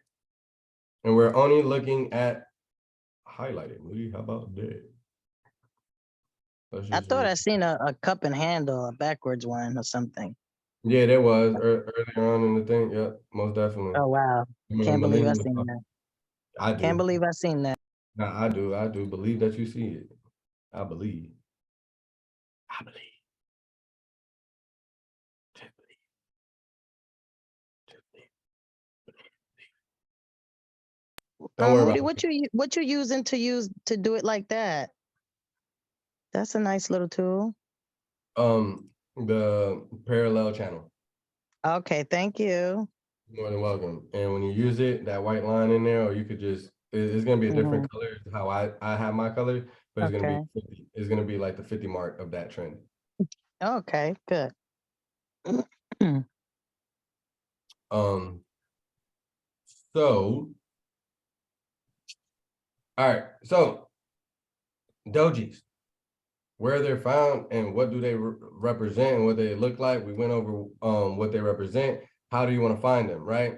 And we're only looking at highlighted. Moody, how about that? I thought I seen a cup and handle, a backwards one or something. Yeah, there was earlier on in the thing. Yep, most definitely. Oh wow! Can't believe I seen that. I do. Can't believe I seen that. No, I do. I do believe that you see it. I believe. I believe. Don't worry Moody, about it. what you using to do it like that? That's a nice little tool. The parallel channel. Okay, thank you. You're more than welcome. And when you use it, that white line in there, or you could just it's gonna be a different color how I have my color, but it's gonna be 50. It's gonna be like the 50 mark of that trend. Okay, good. So all right, so dojis, where they're found and what do they represent and what they look like. We went over what they represent. How do you want to find them, right?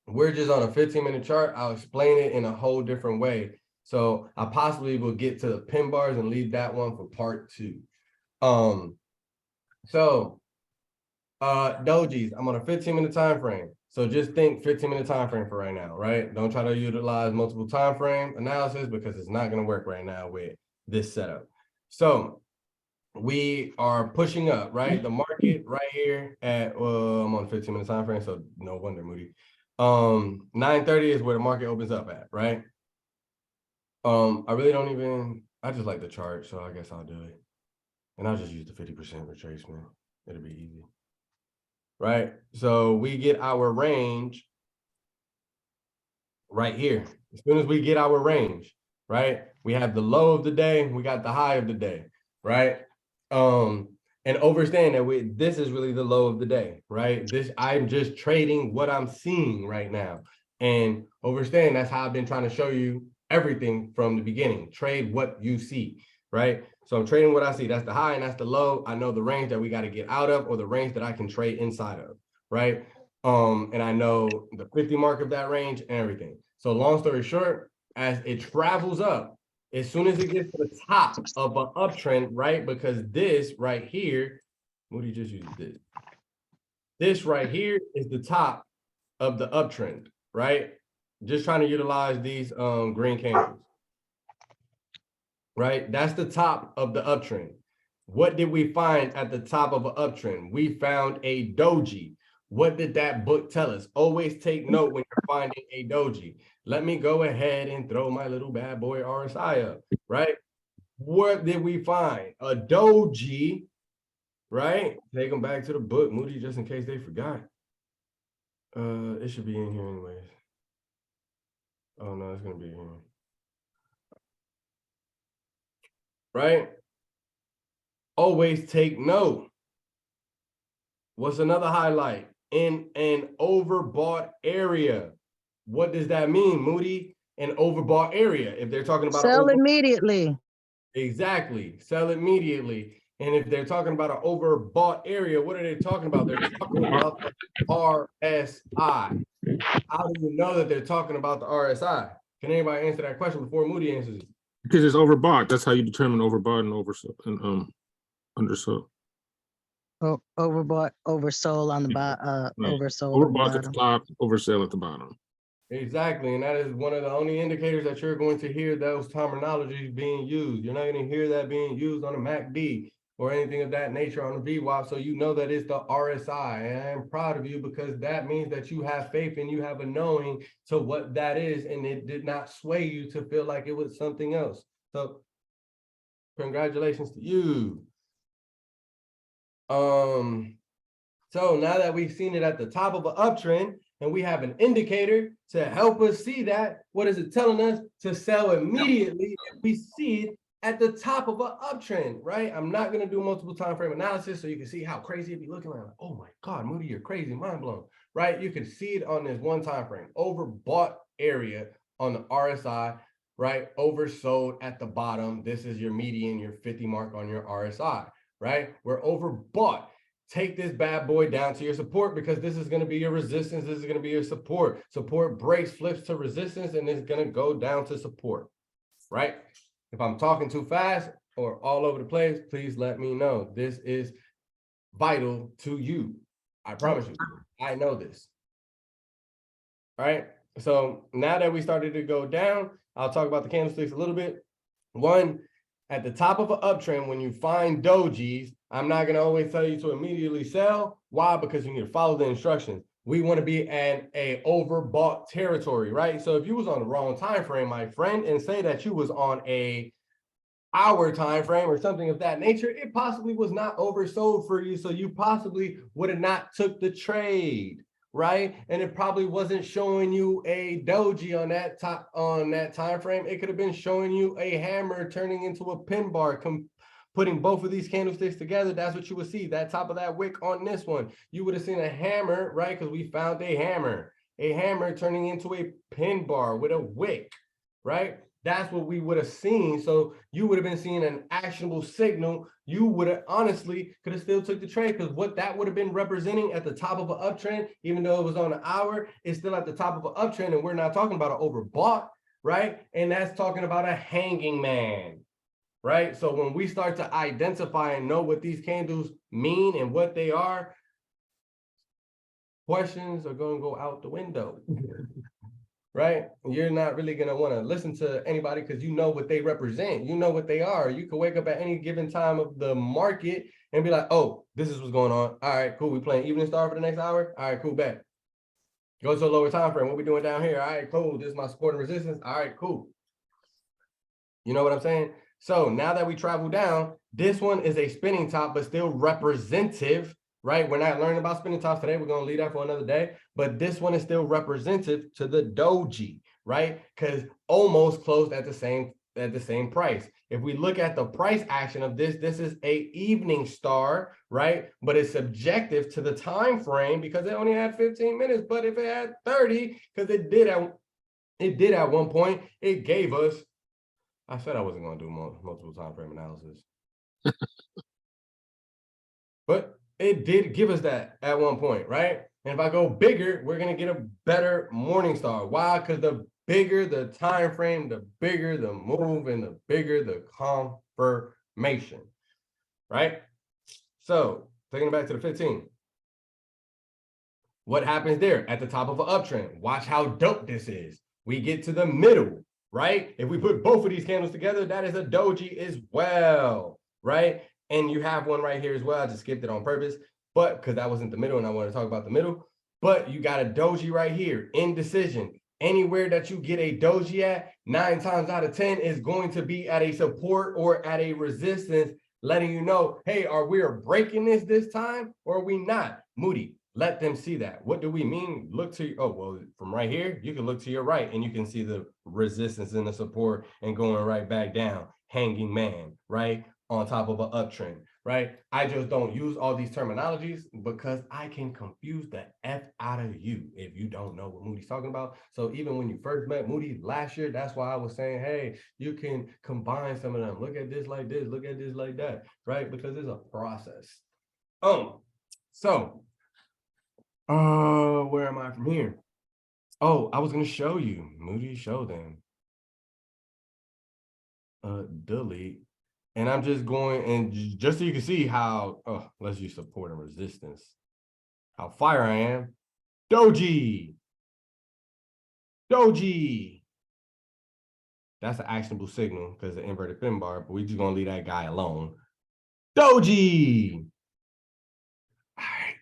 We're just on a 15-minute chart. I'll explain it in a whole different way. So I possibly will get to the pin bars and leave that one for part 2. Dojis, I'm on a 15-minute time frame. So just think 15-minute time frame for right now, right? Don't try to utilize multiple time frame analysis because it's not going to work right now with this setup. So we are pushing up, right? The market right here at I'm on a 15-minute time frame, so no wonder, Moody. 9:30 is where the market opens up at, right? I just like the chart, so I guess I'll do it. And I'll just use the 50% retracement. It'll be easy. Right? So we get our range right here. As soon as we get our range, right? We have the low of the day, we got the high of the day, right? And understand that this is really the low of the day, right? I'm just trading what I'm seeing right now. And understand that's how I've been trying to show you everything from the beginning. Trade what you see, right? So I'm trading what I see. That's the high and that's the low. I know the range that we got to get out of, or the range that I can trade inside of, right? And I know the 50 mark of that range and everything. So long story short, as it travels up, as soon as it gets to the top of an uptrend, right? Because this right here, Moody just used this. This right here is the top of the uptrend, right? Just trying to utilize these green candles, right? That's the top of the uptrend. What did we find at the top of an uptrend? We found a doji. What did that book tell us? Always take note when you're finding a doji. Let me go ahead and throw my little bad boy RSI up, right? What did we find? A doji, right? Take them back to the book, Moody, just in case they forgot. It should be in here anyways. Oh no, it's gonna be here. Right? Always take note. What's another highlight? In an overbought area. What does that mean, Moody? An overbought area. If they're talking about Sell immediately. Exactly. Sell immediately. And if they're talking about an overbought area, what are they talking about? They're talking about the RSI. How do you know that they're talking about the RSI? Can anybody answer that question before Moody answers it? Because it's overbought. That's how you determine overbought and oversold and undersold. Oh, overbought, oversold on the bottom, Right. oversold on the Overbought at the bottom. top, oversell at the bottom. Exactly, and that is one of the only indicators that you're going to hear those terminologies being used. You're not going to hear that being used on a MACD or anything of that nature on the VWAP, so you know that it's the RSI. And I am proud of you because that means that you have faith and you have a knowing to what that is, and it did not sway you to feel like it was something else. So congratulations to you. So now that we've seen it at the top of an uptrend, and we have an indicator to help us see that, what is it telling us? To sell immediately if we see it at the top of an uptrend, right? I'm not going to do multiple time frame analysis so you can see how crazy it'd be looking like. Oh my God, Moody, you're crazy, mind blown, right? You can see it on this one time frame, overbought area on the RSI, right? Oversold at the bottom. This is your median, your 50 mark on your RSI, right? We're overbought. Take this bad boy down to your support because this is going to be your resistance. This is going to be your support. Support breaks, flips to resistance, and it's going to go down to support, right? If I'm talking too fast or all over the place, please let me know. This is vital to you. I promise you. I know this. All right. So now that we started to go down, I'll talk about the candlesticks a little bit. One, at the top of an uptrend, when you find dojis, I'm not going to always tell you to immediately sell. Why? Because you need to follow the instructions. We want to be at a overbought territory, right? So if you was on the wrong time frame, my friend, and say that you was on a hour time frame or something of that nature, it possibly was not oversold for you. So you possibly would have not took the trade, right? And it probably wasn't showing you a doji on that time frame. It could have been showing you a hammer turning into a pin bar, putting both of these candlesticks together. That's what you would see. That top of that wick on this one, you would have seen a hammer, right? Because we found a hammer turning into a pin bar with a wick, right? That's what we would have seen. So you would have been seeing an actionable signal. You would have honestly could have still took the trade, because what that would have been representing at the top of an uptrend, even though it was on an hour, it's still at the top of an uptrend. And we're not talking about an overbought, right? And that's talking about a hanging man, right? So when we start to identify and know what these candles mean and what they are, questions are going to go out the window. Right? You're not really going to want to listen to anybody because you know what they represent. You know what they are. You could wake up at any given time of the market and be like, oh, this is what's going on. All right, cool. We playing evening star for the next hour. All right, cool, bet. Go to a lower time frame. What we doing down here? All right, cool. This is my support and resistance. All right, cool. You know what I'm saying? So now that we travel down, this one is a spinning top, but still representative, right? We're not learning about spinning tops today. We're going to leave that for another day. But this one is still representative to the doji, right? Because almost closed at the same price. If we look at the price action of this, this is a evening star, right? But it's subjective to the time frame because it only had 15 minutes. But if it had 30, because it did at one point, it gave us. I said I wasn't going to do multiple time frame analysis, but it did give us that at one point, right? And if I go bigger, we're going to get a better morning star. Why? Because the bigger the time frame, the bigger the move, and the bigger the confirmation, right? So taking it back to the 15. What happens there at the top of an uptrend? Watch how dope this is. We get to the middle, right? If we put both of these candles together, that is a doji as well, right? And you have one right here as well. I just skipped it on purpose, but because that wasn't the middle and I want to talk about the middle, but you got a doji right here, indecision. Anywhere that you get a doji at, 9 times out of 10 is going to be at a support or at a resistance, letting you know, hey, are we breaking this time or are we not? Moody, let them see that. What do we mean? Look to, oh, well, from right here, you can look to your right and you can see the resistance and the support and going right back down, hanging man, right? On top of an uptrend, right? I just don't use all these terminologies because I can confuse the F out of you if you don't know what Moody's talking about. So even when you first met Moody last year, that's why I was saying, hey, you can combine some of them. Look at this like this, look at this like that, right? Because it's a process. So where am I from here? Oh, I was going to show you. Moody showed them. Delete. And I'm just going, and just so you can see how, let's use support and resistance, how fire I am. Doji. That's an actionable signal because the inverted pin bar, but we just going to leave that guy alone. Doji. All right.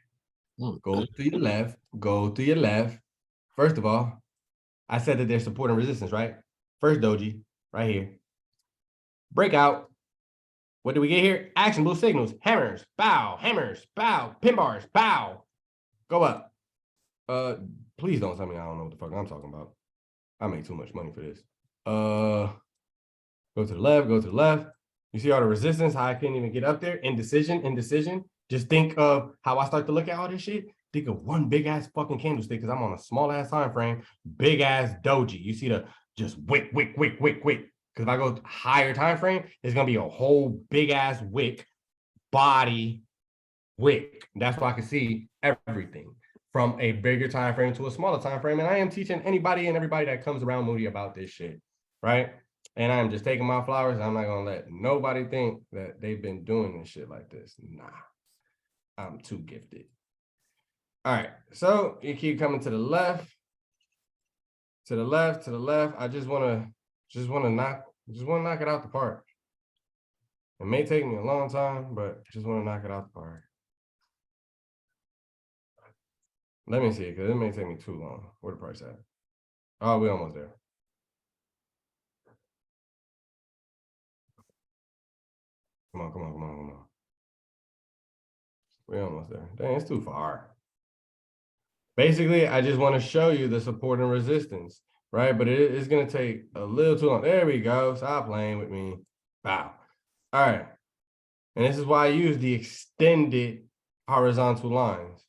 Go to your left. Go to your left. First of all, I said that there's support and resistance, right? First doji, right here. Breakout. What do we get here? Actionable signals, hammers, bow, pin bars, bow. Go up. Please don't tell me I don't know what the fuck I'm talking about. I make too much money for this. Go to the left. You see all the resistance, how I can't even get up there? Indecision. Just think of how I start to look at all this shit. Think of one big ass fucking candlestick because I'm on a small ass time frame, big ass doji. You see the just wick. Because if I go higher time frame, it's gonna be a whole big ass wick, body wick. That's why I can see everything from a bigger time frame to a smaller time frame. And I am teaching anybody and everybody that comes around Moody about this shit, right? And I am just taking my flowers. I'm not gonna let nobody think that they've been doing this shit like this. Nah, I'm too gifted. All right, so you keep coming to the left. I just want to knock it out the park. It may take me a long time, but just want to knock it out the park. Let me see, because it may take me too long. Where the price at? Oh, we're almost there. Come on. We're almost there. Dang, it's too far. Basically, I just want to show you the support and resistance, right? But it's going to take a little too long. There we go. Stop playing with me. Wow. All right. And this is why I use the extended horizontal lines.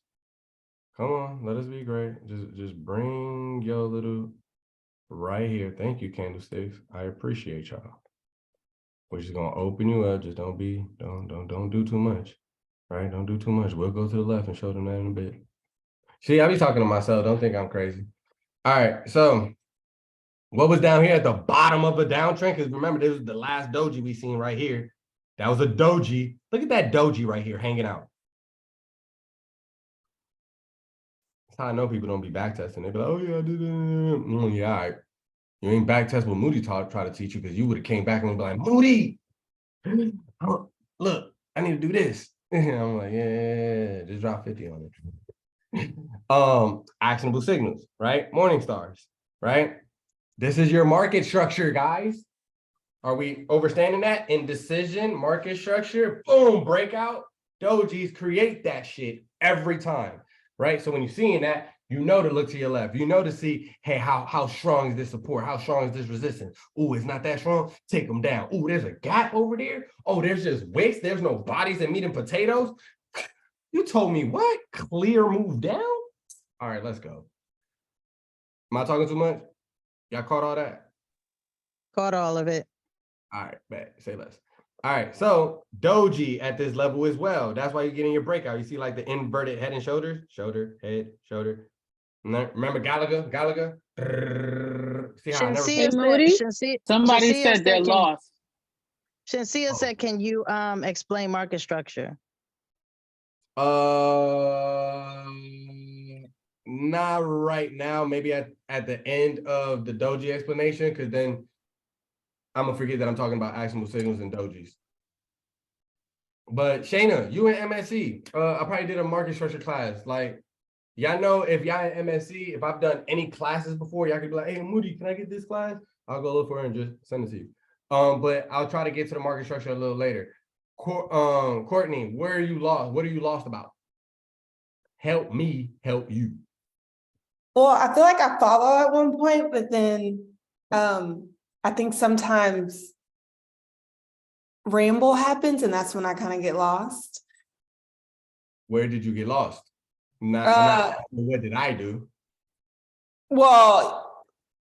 Come on, let us be great. Just bring your little right here. Thank you, candlesticks. I appreciate y'all. We're just gonna open you up. Just don't do too much. Right? Don't do too much. We'll go to the left and show them that in a bit. See, I be talking to myself. Don't think I'm crazy. All right. So what was down here at the bottom of a downtrend? Because remember, this was the last doji we seen right here. That was a doji. Look at that doji right here hanging out. That's how I know people don't be backtesting. They be like, oh yeah, I did it. Yeah, all right. You ain't backtest what Moody try to teach you because you would have came back and be like, Moody, look, I need to do this. And I'm like, yeah, just drop 50 on it. Actionable signals, right? Morning stars, right? This is your market structure, guys. Are we overstanding that? Indecision, market structure, boom, breakout. Dojis create that shit every time, right? So when you're seeing that, You know to look to your left. You know to see, hey, how strong is this support? How strong is this resistance? Oh, it's not that strong. Take them down. Oh, there's a gap over there. Oh, there's just wicks. There's no bodies and meat and potatoes. You told me what? Clear move down? All right, let's go. Am I talking too much? Y'all caught all that? Caught all of it. All right, bet. Say less. All right, so Doji at this level as well. That's why you're getting your breakout. You see like the inverted head and shoulders, shoulder, head, shoulder. Remember Gallagher? See how I never. Hey, Moody, somebody said they're lost. Shansia Oh. said, can you explain market structure? Not right now. Maybe at the end of the Doji explanation, because then I'm gonna forget that I'm talking about actionable signals and dojis. But Shayna, you in MSC. I probably did a market structure class. Like, y'all know if y'all in MSC, if I've done any classes before, y'all could be like, hey, Moody, can I get this class? I'll go look for it and just send it to you. But I'll try to get to the market structure a little later. Courtney, where are you lost? What are you lost about? Help me help you. Well, I feel like I follow at one point, but then I think sometimes ramble happens and that's when I kind of get lost. Where did you get lost? Not what did I do? Well,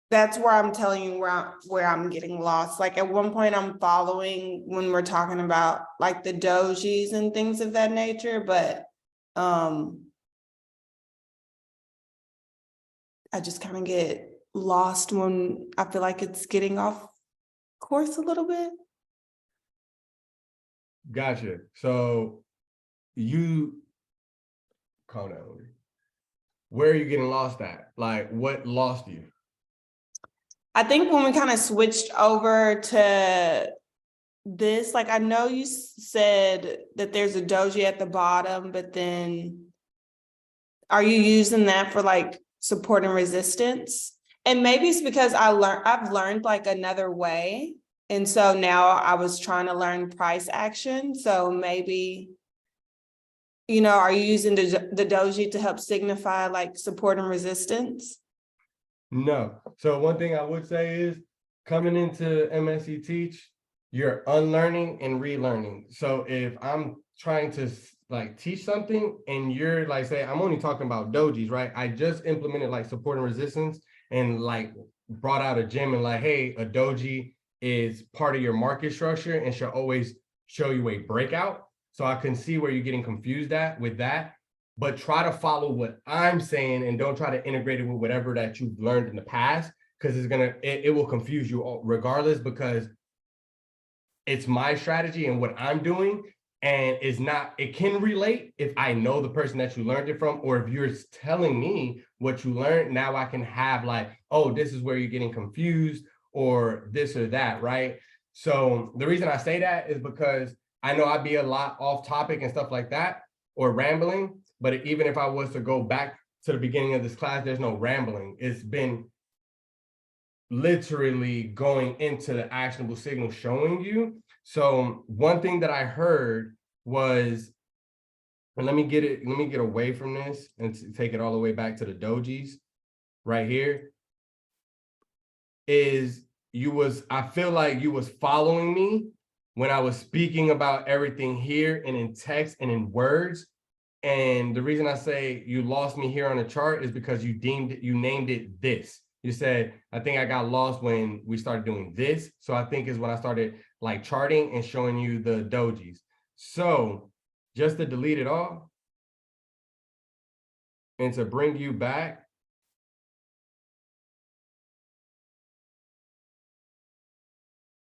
that's where I'm telling you where I'm getting lost. Like at one point I'm following when we're talking about like the dojis and things of that nature, but I just kind of get lost when I feel like it's getting off course a little bit. Gotcha. So you calm down. Where are you getting lost at? Like what lost you? I think when we kind of switched over to this, like I know you said that there's a doji at the bottom, but then are you using that for like support and resistance? And maybe it's because I've learned like another way. And so now I was trying to learn price action. So maybe, you know, are you using the doji to help signify like support and resistance? No. So one thing I would say is coming into MSC Teach, you're unlearning and relearning. So if I'm trying to like teach something and you're like, say, I'm only talking about dojis, right? I just implemented like support and resistance and like brought out a gem and like, hey, a doji is part of your market structure and should always show you a breakout. So I can see where you're getting confused with that. But try to follow what I'm saying and don't try to integrate it with whatever that you've learned in the past, because it will confuse you regardless, because it's my strategy and what I'm doing, and it can relate if I know the person that you learned it from, or if you're telling me what you learned, now I can have like, oh, this is where you're getting confused or this or that, right? So the reason I say that is because I know I'd be a lot off topic and stuff like that or rambling. But even if I was to go back to the beginning of this class, there's no rambling. It's been literally going into the actionable signal showing you. So one thing that I heard was, and let me get away from this and take it all the way back to the dojis right here, is I feel like you was following me when I was speaking about everything here and in text and in words. And the reason I say you lost me here on the chart is because you named it this. You said, I think I got lost when we started doing this. So I think is when I started like charting and showing you the dojis. So just to delete it all and to bring you back,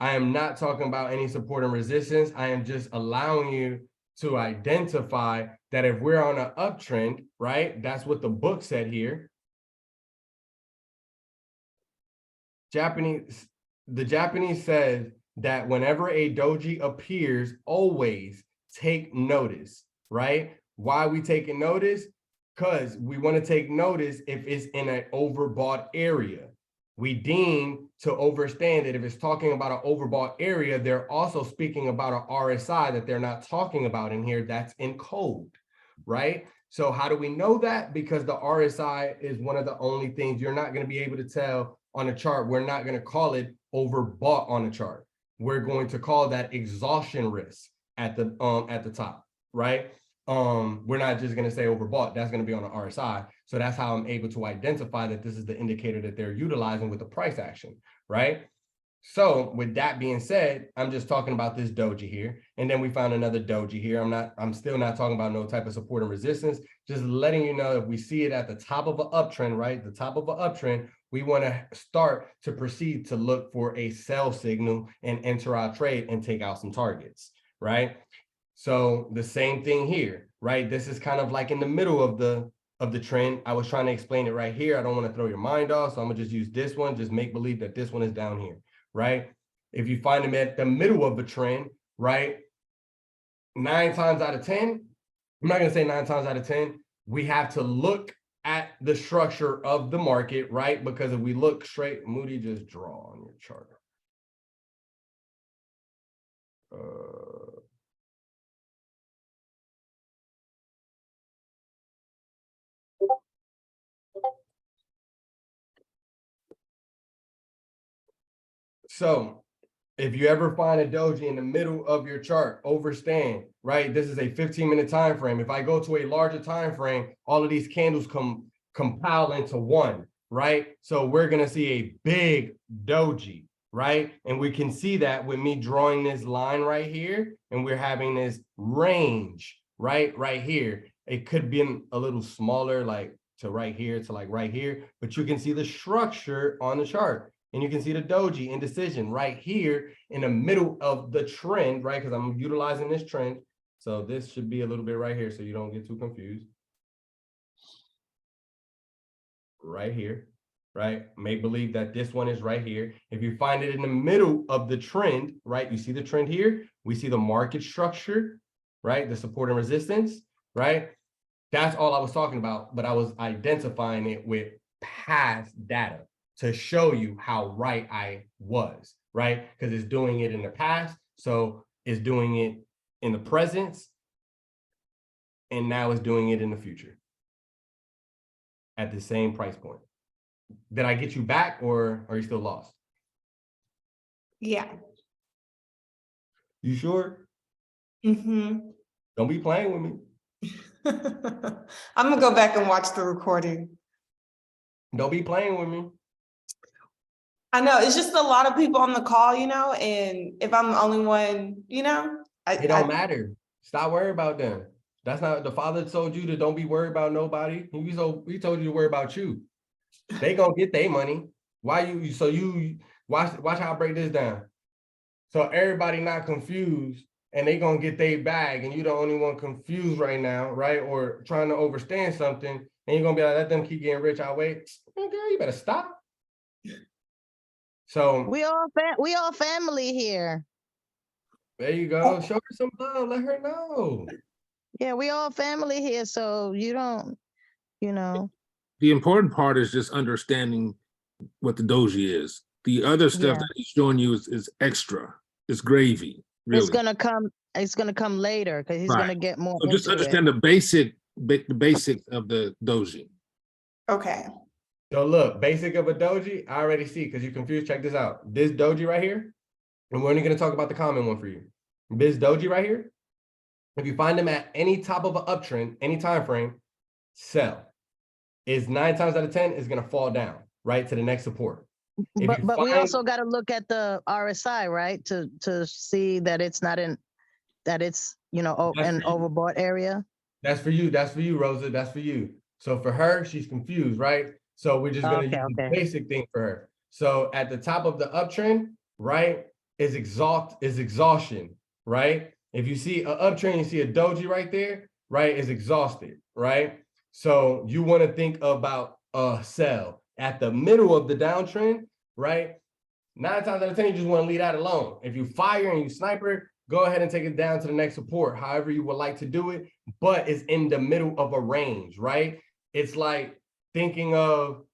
I am not talking about any support and resistance. I am just allowing you to identify that if we're on an uptrend, right? That's what the book said here. The Japanese says that whenever a doji appears, always take notice, right? Why are we taking notice? Because we want to take notice if it's in an overbought area. We deem to understand that if it's talking about an overbought area, they're also speaking about an RSI that they're not talking about in here that's in code, right? So how do we know that? Because the RSI is one of the only things you're not going to be able to tell on a chart. We're not going to call it overbought on a chart. We're going to call that exhaustion risk at the top, right? We're not just going to say overbought. That's going to be on the RSI. So that's how I'm able to identify that this is the indicator that they're utilizing with the price action, right? So with that being said, I'm just talking about this doji here. And then we found another doji here. I'm still not talking about no type of support and resistance, just letting you know if we see it at the top of an uptrend, right? The top of an uptrend, we want to start to proceed to look for a sell signal and enter our trade and take out some targets, right? So the same thing here, right? This is kind of like in the middle of the trend. I was trying to explain it right here. I don't want to throw your mind off, so I'm gonna just use this one, just make believe that this one is down here, right? If you find them at the middle of the trend, right? 9 times out of 10, I'm not gonna say 9 times out of 10, we have to look at the structure of the market, right? Because if we look straight, Moody, just draw on your chart. So if you ever find a doji in the middle of your chart, overstand, right? This is a 15-minute time frame. If I go to a larger time frame, all of these candles compile into one, right? So we're gonna see a big doji, right? And we can see that with me drawing this line right here, and we're having this range, right here. It could be a little smaller, like to right here to like right here, but you can see the structure on the chart. And you can see the doji indecision right here in the middle of the trend, right? Because I'm utilizing this trend. So this should be a little bit right here so you don't get too confused. Right here, right? Make believe that this one is right here. If you find it in the middle of the trend, right? You see the trend here. We see the market structure, right? The support and resistance, right? That's all I was talking about, but I was identifying it with past data to show you how right I was, right? Because it's doing it in the past, so it's doing it in the present, and now it's doing it in the future at the same price point. Did I get you back, or are you still lost? Yeah. You sure? Mm-hmm. Don't be playing with me. I'm gonna go back and watch the recording. Don't be playing with me. I know, it's just a lot of people on the call, and if I'm the only one, It don't matter. Stop worrying about them. That's not, the Father told you to don't be worried about nobody. He told you to worry about you. They gonna get their money. Watch how I break this down. So everybody not confused, and they gonna get their bag, and you the only one confused right now, right? Or trying to overstand something, and you're gonna be like, let them keep getting rich. I'll wait. Man, girl, you better stop. So We all family here. there you go. Show her some love. Let her know. Yeah, we all family here. So you don't, The important part is just understanding what the doji is. The other stuff Yeah. that he's showing you is extra. It's gravy, really. It's gonna come later because he's gonna Right. get more So just into understand it. the basics of the doji. Okay. So look, basic of a doji, I already see, because you're confused. Check this out. This doji right here, and we're only going to talk about the common one for you. This doji right here, if you find them at any top of an uptrend, any time frame, sell. Is 9 times out of 10 is going to fall down, right, to the next support. But we also got to look at the RSI, right, to see that it's not in, that it's an overbought area. That's for you. That's for you, Rosa. That's for you. So for her, she's confused, right? So we're just going to use the basic thing for her. So at the top of the uptrend, right, is exhaustion, right? If you see an uptrend, you see a doji right there, right, is exhausted, right? So you want to think about a sell at the middle of the downtrend, right? 9 times out of 10, you just want to leave that alone. If you fire and you sniper, go ahead and take it down to the next support, however you would like to do it, but it's in the middle of a range, right? It's like thinking of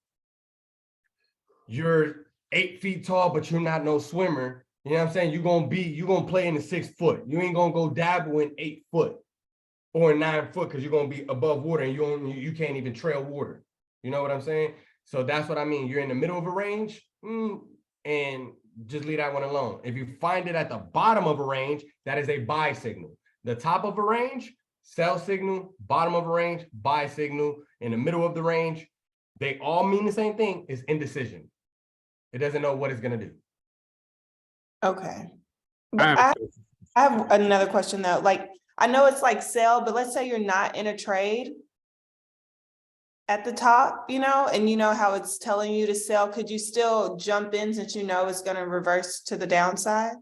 you're 8 feet tall, but you're not no swimmer. You know what I'm saying? You're gonna play in the 6 foot. You ain't gonna go dabble in 8 foot. or 9 foot because you're gonna be above water and you can't even trail water. You know what I'm saying? So that's what I mean. You're in the middle of a range, and just leave that one alone. If you find it at the bottom of a range, that is a buy signal. The top of a range, sell signal. Bottom of a range, buy signal. In the middle of the range, they all mean the same thing. It's indecision. It doesn't know what it's gonna do. Okay. I But have- I have another question though. Like, I know it's like sell, but let's say you're not in a trade at the top, and you know how it's telling you to sell. Could you still jump in since you know it's going to reverse to the downside?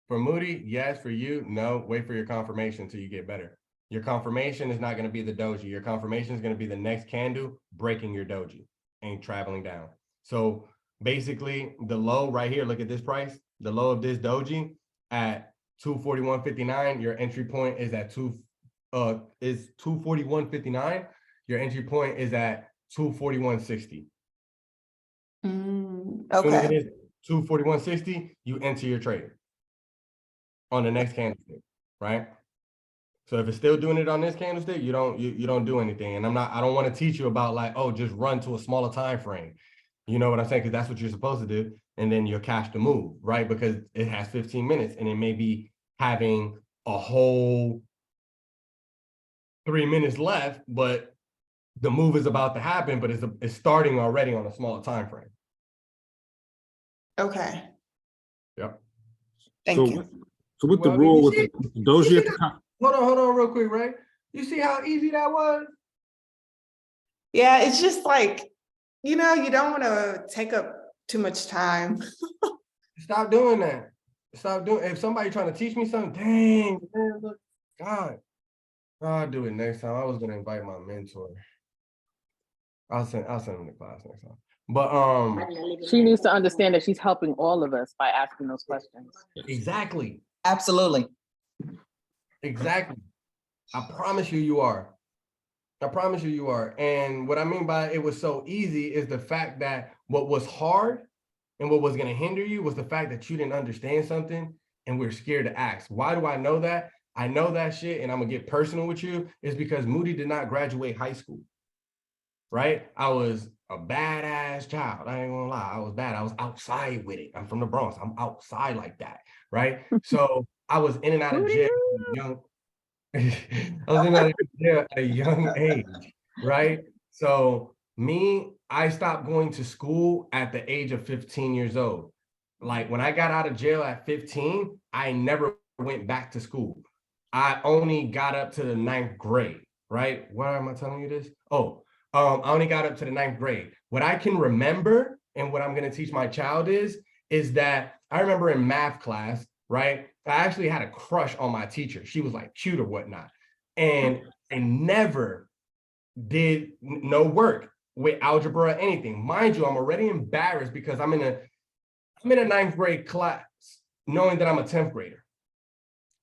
For Moody, yes. For you, no. Wait for your confirmation until you get better. Your confirmation is not going to be the doji. Your confirmation is going to be the next candle breaking your doji and traveling down. So basically, the low right here, look at this price. The low of this doji at 241.59. Your entry point is at 241.59. Your entry point is at 241.60. As soon as it Okay. is 241.60, you enter your trade on the next candlestick, right? So if it's still doing it on this candlestick, you don't do anything. And I don't want to teach you about like, oh, just run to a smaller time frame. You know what I'm saying? Because that's what you're supposed to do. And then you'll catch the move, right? Because it has 15 minutes and it may be having a whole 3 minutes left, but the move is about to happen, but it's starting already on a smaller time frame. Okay. Yep. Thank you. So with the Well, I mean, rule you with see- the doji at the top, Hold on real quick, right? You see how easy that was? Yeah, it's just like, you don't want to take up too much time. Stop doing that. Stop doing. If somebody trying to teach me something, dang, man, look, God, I'll do it next time. I was gonna invite my mentor. I'll send him to class next time. But She needs to understand that she's helping all of us by asking those questions. exactly, Absolutely. exactly. I promise you are. I promise you are. And what I mean by it was so easy is the fact that what was hard and what was going to hinder you was the fact that you didn't understand something and we're scared to ask. Why do I know that? I know that shit, and I'm gonna get personal with you, is because Moody did not graduate high school, right? I was a badass child. I ain't gonna lie. I was bad. I was outside with it. I'm from the Bronx. I'm outside like that, right? So I was in and out of jail young. I was in and out of jail at a young age, right? So I stopped going to school at the age of 15 years old. Like when I got out of jail at 15, I never went back to school. I only got up to the 9th grade, right? Why am I telling you this? Oh, I only got up to the 9th grade. What I can remember and what I'm going to teach my child is that I remember in math class, right? I actually had a crush on my teacher. She was like cute or whatnot. And I never did no work with algebra or anything. Mind you, I'm already embarrassed because I'm in a 9th grade class knowing that I'm a 10th grader,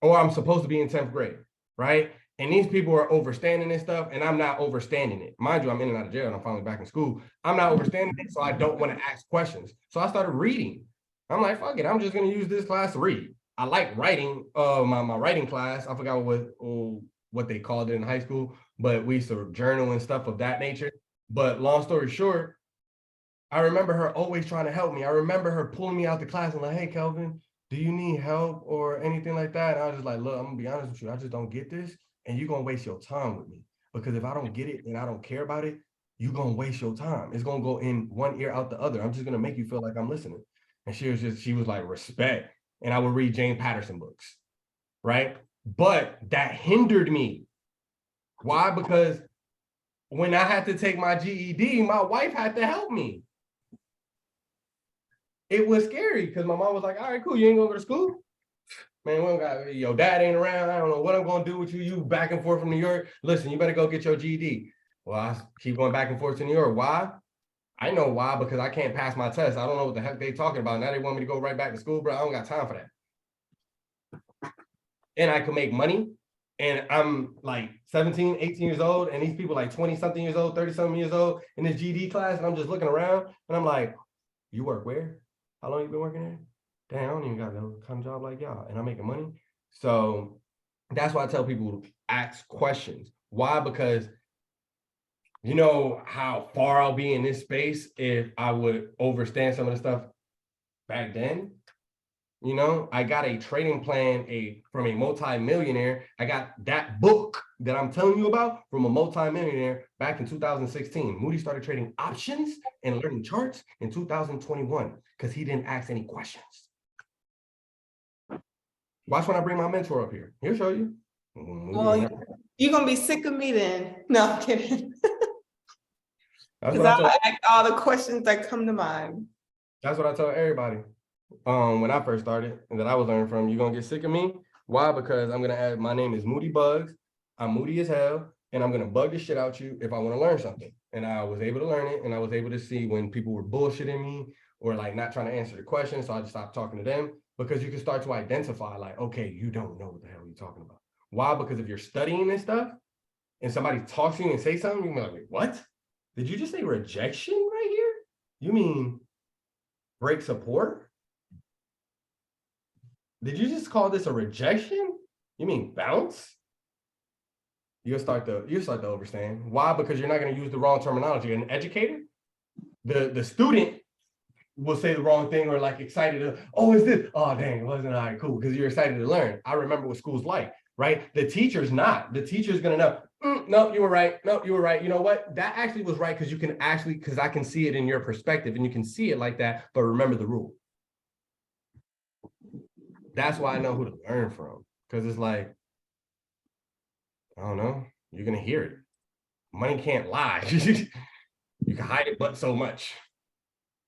or I'm supposed to be in 10th grade, right? And these people are overstanding this stuff, and I'm not overstanding it. Mind you, I'm in and out of jail, and I'm finally back in school. I'm not overstanding it, so I don't want to ask questions. So I started reading. I'm like, fuck it, I'm just going to use this class to read. I like writing, my writing class. I forgot what they called it in high school, but we used to journal and stuff of that nature. But long story short, I remember her always trying to help me. I remember her pulling me out the class and like, hey, Kelvin, do you need help or anything like that? And I was just like, look, I'm gonna be honest with you. I just don't get this. And you're gonna waste your time with me. Because if I don't get it and I don't care about it, you're gonna waste your time. It's gonna go in one ear out the other. I'm just gonna make you feel like I'm listening. And she was like, respect. And I would read James Patterson books, right? But that hindered me. Why? Because when I had to take my GED, my wife had to help me. It was scary because my mom was like, all right, cool, you ain't gonna go to school? Man, we don't got, your dad ain't around. I don't know what I'm gonna do with you. You back and forth from New York. Listen, you better go get your GED. Well, I keep going back and forth to New York. Why? I know why, because I can't pass my test. I don't know what the heck they talking about. Now they want me to go right back to school, bro. I don't got time for that. And I can make money. And I'm like 17, 18 years old. And these people like 20 something years old, 30 something years old in this GED class. And I'm just looking around and I'm like, you work where? How long you been working there? damn, I don't even got no kind of job like y'all, and I'm making money. So that's why I tell people to ask questions. Why? Because you know how far I'll be in this space if I would understand some of the stuff back then. You know, I got a trading plan from a multi-millionaire. I got that book that I'm telling you about from a multi-millionaire back in 2016. Moody started trading options and learning charts in 2021 because he didn't ask any questions. Watch when I bring my mentor up here. He'll show you. Well, you're gonna be sick of me then. No, I'm kidding. That's Because what I I'll tell, ask all the questions that come to mind. that's what I tell everybody. When I first started and that I was learning from, you're gonna get sick of me. Why? Because I'm gonna add, my name is MoodyBugz. I'm moody as hell, and I'm gonna bug the shit out you if I want to learn something. And I was able to learn it, and I was able to see when people were bullshitting me or like not trying to answer the question. So I just stopped talking to them, because you can start to identify like, okay, you don't know what the hell you're talking about. Why? Because if you're studying this stuff and somebody talks to you and say something, you can be like, wait, what? Did you just say rejection right here? You mean break support? Did you just call this a rejection? You mean bounce? You'll start to understand. Why? Because you're not going to use the wrong terminology. An educator, the student will say the wrong thing or like excited to, oh, is this? Oh, dang, it wasn't all right, cool, because you're excited to learn. I remember what school's like, right? The teacher's not. The teacher's going to know, no, you were right. No, you were right. You know what? That actually was right because you can actually, because I can see it in your perspective and you can see it like that, but remember the rule. That's why I know who to learn from, because it's like, I don't know, you're gonna hear it. Money can't lie. You can hide it but so much.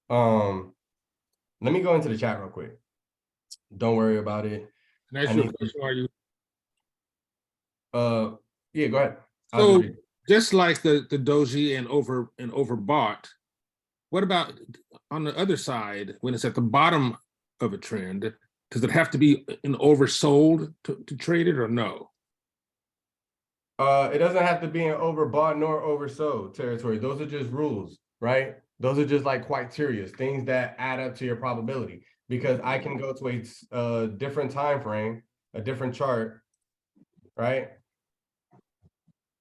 Let me go into the chat real quick. Don't worry about it. Can I ask you a question? Are you yeah, go ahead. so just like the Doji and overbought, what about on the other side when it's at the bottom of a trend? Does it have to be an oversold to trade it or no? It doesn't have to be an overbought nor oversold territory. Those are just rules, right? Those are just like criteria, things that add up to your probability. Because I can go to a different time frame, a different chart, right?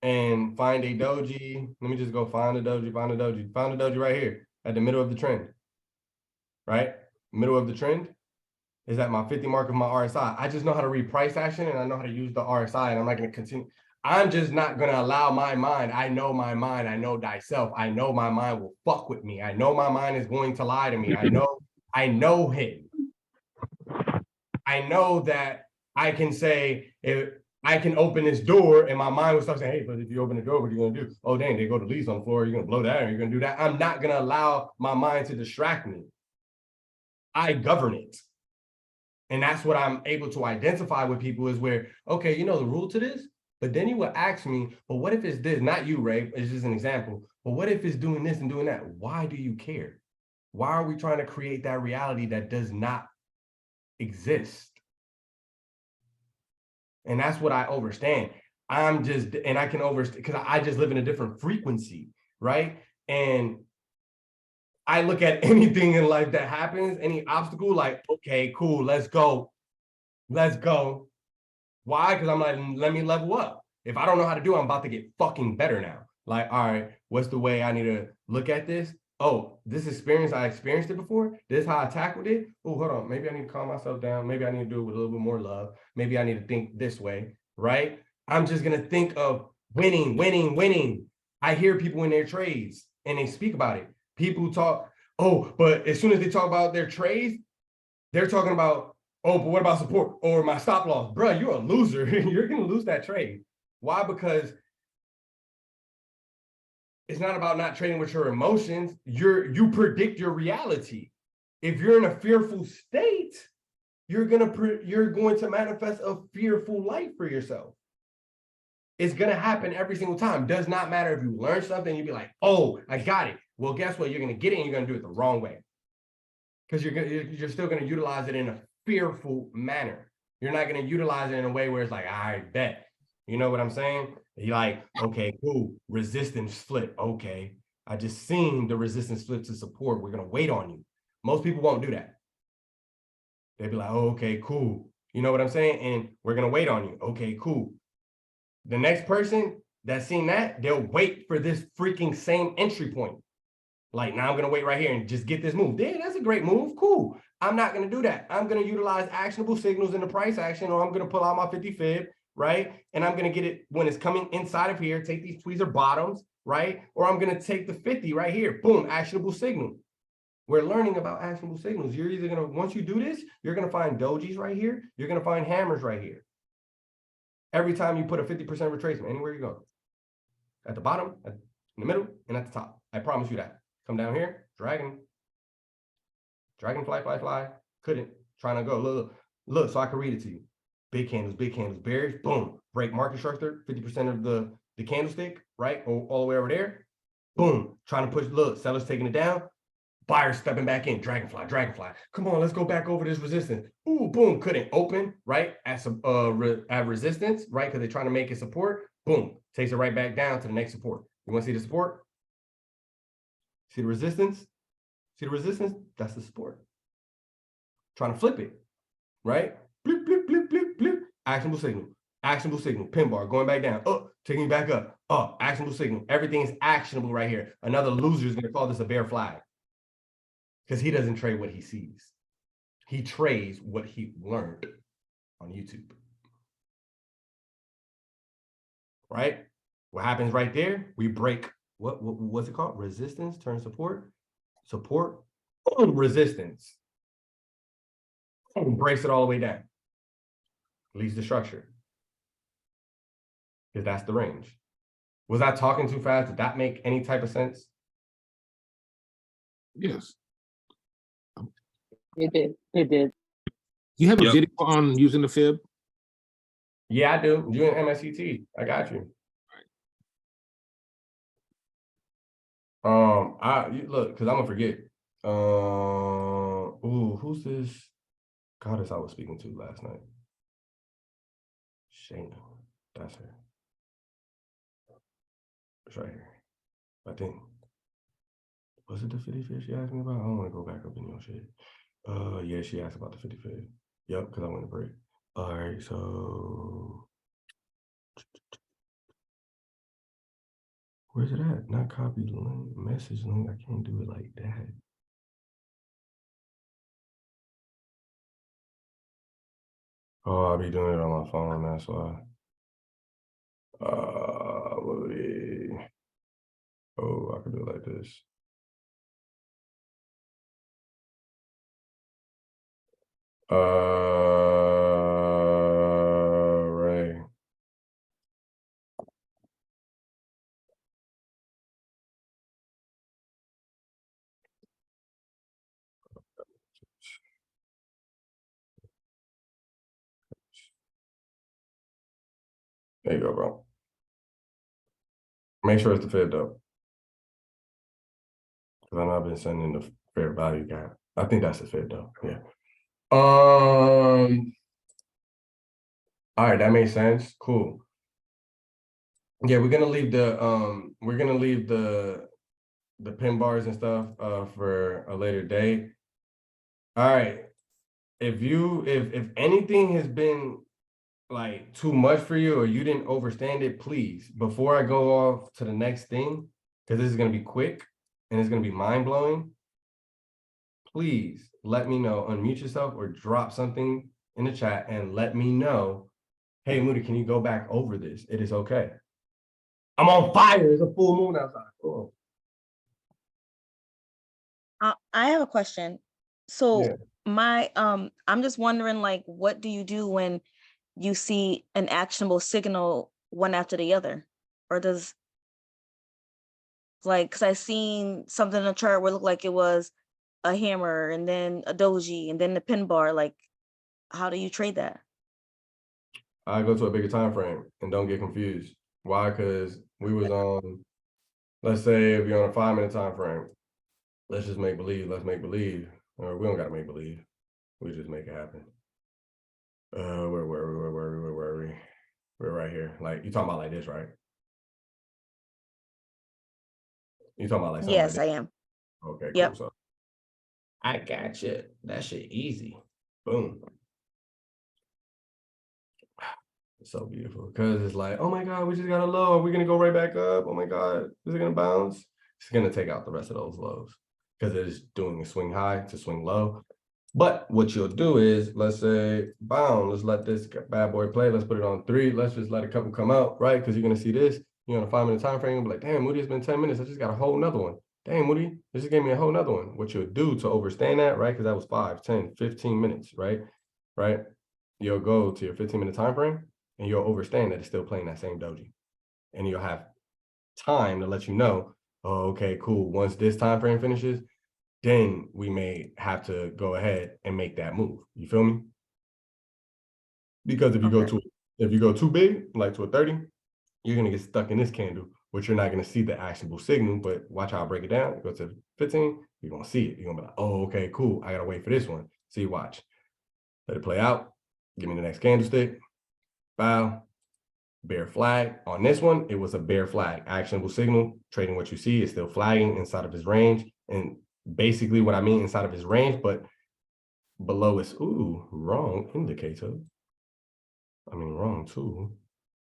And find a doji. Let me just go find a doji, find a doji right here at the middle of the trend, right? Middle of the trend is at my 50 mark of my RSI. I just know how to read price action and I know how to use the RSI, and I'm not going to continue. I'm just not going to allow my mind. I know my mind. I know thyself. I know my mind will fuck with me. I know my mind is going to lie to me. I know him. I know that I can say, if I can open this door and my mind will start saying, hey, but if you open the door, what are you going to do? Oh, dang, they go to leaves on the floor. You're going to blow that or you're going to do that. I'm not going to allow my mind to distract me. I govern it. And that's what I'm able to identify with people is where, okay, you know the rule to this, but then you will ask me, but what if it's this? Not you, Ray, it's just an example. But what if it's doing this and doing that? Why do you care? Why are we trying to create that reality that does not exist? And that's what I understand. I'm just, and I can understand because I just live in a different frequency, right? And I look at anything in life that happens, any obstacle, like, okay, cool, let's go. Let's go. Why? Because I'm like, let me level up. If I don't know how to do it, I'm about to get fucking better now. Like, all right, what's the way I need to look at this? Oh, this experience, I experienced it before. This is how I tackled it. Oh, hold on. Maybe I need to calm myself down. Maybe I need to do it with a little bit more love. Maybe I need to think this way, right? I'm just going to think of winning, winning, winning. I hear people in their trades and they speak about it. People talk, oh, but as soon as they talk about their trades, they're talking about, oh, but what about support or my stop loss? Bro, you're a loser. You're going to lose that trade. Why? Because it's not about not trading with your emotions. You predict your reality. If you're in a fearful state, you're going to manifest a fearful life for yourself. It's going to happen every single time. Does not matter if you learn something, you'd be like, oh, I got it. Well, guess what? You're going to get it and you're going to do it the wrong way. Because you're still going to utilize it in a fearful manner. You're not going to utilize it in a way where it's like, I bet. You know what I'm saying? You're like, okay, cool. Resistance flip. Okay. I just seen the resistance flip to support. We're going to wait on you. Most people won't do that. They'd be like, oh, okay, cool. You know what I'm saying? And we're gonna wait on you. Okay, cool. The next person that's seen that, they'll wait for this freaking same entry point. Like, now I'm gonna wait right here and just get this move. Yeah, that's a great move. Cool. I'm not gonna do that. I'm gonna utilize actionable signals in the price action, or I'm gonna pull out my 50 fib, right? And I'm gonna get it when it's coming inside of here, take these tweezer bottoms, right? Or I'm gonna take the 50 right here. Boom, actionable signal. We're learning about actionable signals. You're either gonna, once you do this, you're gonna find dojis right here. You're gonna find hammers right here. Every time you put a 50% retracement, anywhere you go. At the bottom, in the middle, and at the top. I promise you that. Come down here, dragonfly, fly. Couldn't. Trying to go. Look, so I can read it to you. Big candles, bearish, boom. Break market structure, 50% of the candlestick, right? All the way over there. Boom. Trying to push, look, sellers taking it down. Buyers stepping back in, dragonfly. Come on, let's go back over this resistance. Ooh, boom, couldn't open, right? At some at resistance, right? Because they're trying to make it support. Boom, takes it right back down to the next support. You want to see the support? See the resistance? See the resistance? That's the support. Trying to flip it, right? Bloop, bloop, bloop, bloop, bloop. Actionable signal, pin bar going back down. Oh, taking back up. Oh, actionable signal. Everything is actionable right here. Another loser is going to call this a bear flag. Because he doesn't trade what he sees. He trades what he learned on YouTube. Right? What happens right there? We break, what's it called? Resistance, turn support. Support, resistance. Breaks it all the way down. Leaves the structure. Because that's the range. Was I talking too fast? Did that make any type of sense? Yes. It did. You have a Yep. video on using the fib? Yeah, I do. You in MSCT. I got you. Look, because I'm gonna forget. Who's this goddess I was speaking to last night? Shayna. That's her. It's right here. I think. Was it the 50 fish she asked me about? I don't want to go back up in your shit. Yeah, she asked about the 50 fish. Yep, because I went to break. All right, so where's it at? Not copy link, message link. I can't do it like that. Oh, I'll be doing it on my phone, that's why. Moody. Oh, I could do it like this. Right. There you go, bro. Make sure it's the fib though. Because I know I've been sending the fair value guy. I think that's the fib though. Yeah. All right, that makes sense. Cool. Yeah, we're gonna leave the pin bars and stuff for a later date. All right. If anything has been like too much for you or you didn't understand it, please, before I go off to the next thing, because this is gonna be quick and it's gonna be mind-blowing, please let me know, unmute yourself or drop something in the chat and let me know, hey Moody, can you go back over this? It is okay. I'm on fire. It's a full moon outside. Oh. I have a question. So Yeah. I'm just wondering, like, what do you do when you see an actionable signal one after the other? Or does, like, because I seen something in the chart where it looked like it was a hammer and then a doji and then the pin bar. Like, how do you trade that? I go to a bigger time frame and don't get confused. Why? Because we was on, let's say if you're on a 5-minute time frame, let's just make believe, let's make believe. Or we don't gotta make believe. We just make it happen. Where were we? We're right here. Like, you talking about like this, right? You talking about like something Yes, like I this? am. Okay, cool. Yep. So I got you. That shit easy. Boom. It's so beautiful because it's like, oh my God, we just got a low. Are we gonna go right back up? Oh my God, is it gonna bounce? It's gonna take out the rest of those lows because it is doing a swing high to swing low. But what you'll do is, let's say, bound, let's let this bad boy play. Let's put it on 3. Let's just let a couple come out, right? Because you're gonna see this, you're on a 5-minute time frame, you'll be like, damn, Moody, it's been 10 minutes. I just got a whole nother one. Dang, Moody, this just gave me a whole nother one. What you'll do to overstand that, right? Because that was 5, 10, 15 minutes, right? Right? You'll go to your 15-minute time frame and you'll overstand that it's still playing that same doji. And you'll have time to let you know, oh, okay, cool. Once this time frame finishes, then we may have to go ahead and make that move. You feel me? Because if you go too big, like to a 30, you're gonna get stuck in this candle, which you're not gonna see the actionable signal. But watch how I break it down. Go to 15, you're gonna see it. You're gonna be like, oh, okay, cool. I gotta wait for this one. See, watch. Let it play out. Give me the next candlestick. Bow. Bear flag. On this one, it was a bear flag. Actionable signal. Trading what you see is still flagging inside of his range. And basically what I mean inside of his range, but below is, ooh, wrong indicator. I mean, wrong too.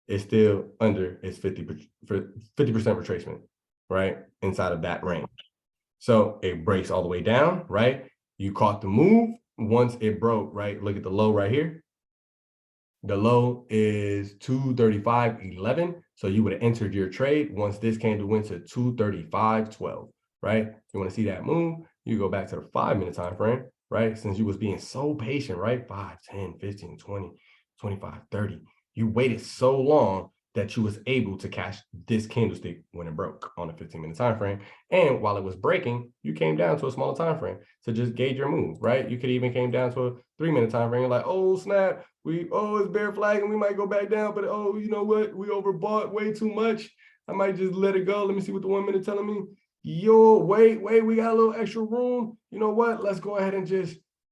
It's still under its 50% retracement, right? Inside of that range. So it breaks all the way down, right? You caught the move. Once it broke, right? Look at the low right here. The low is 235.11. So you would have entered your trade once this candle went to 235.12, right? You want to see that move, you go back to the 5-minute time frame, right? Since you was being so patient, right? 5, 10, 15, 20, 25, 30. You waited so long that you was able to catch this candlestick when it broke on a 15-minute time frame. And while it was breaking, you came down to a smaller time frame to just gauge your move, right? You could even came down to a 3-minute time frame. You're like, oh snap, it's bear flag and we might go back down, but oh, you know what? We overbought way too much. I might just let it go. Let me see what the 1 minute telling me. Yo, wait, we got a little extra room. You know what? Let's go ahead and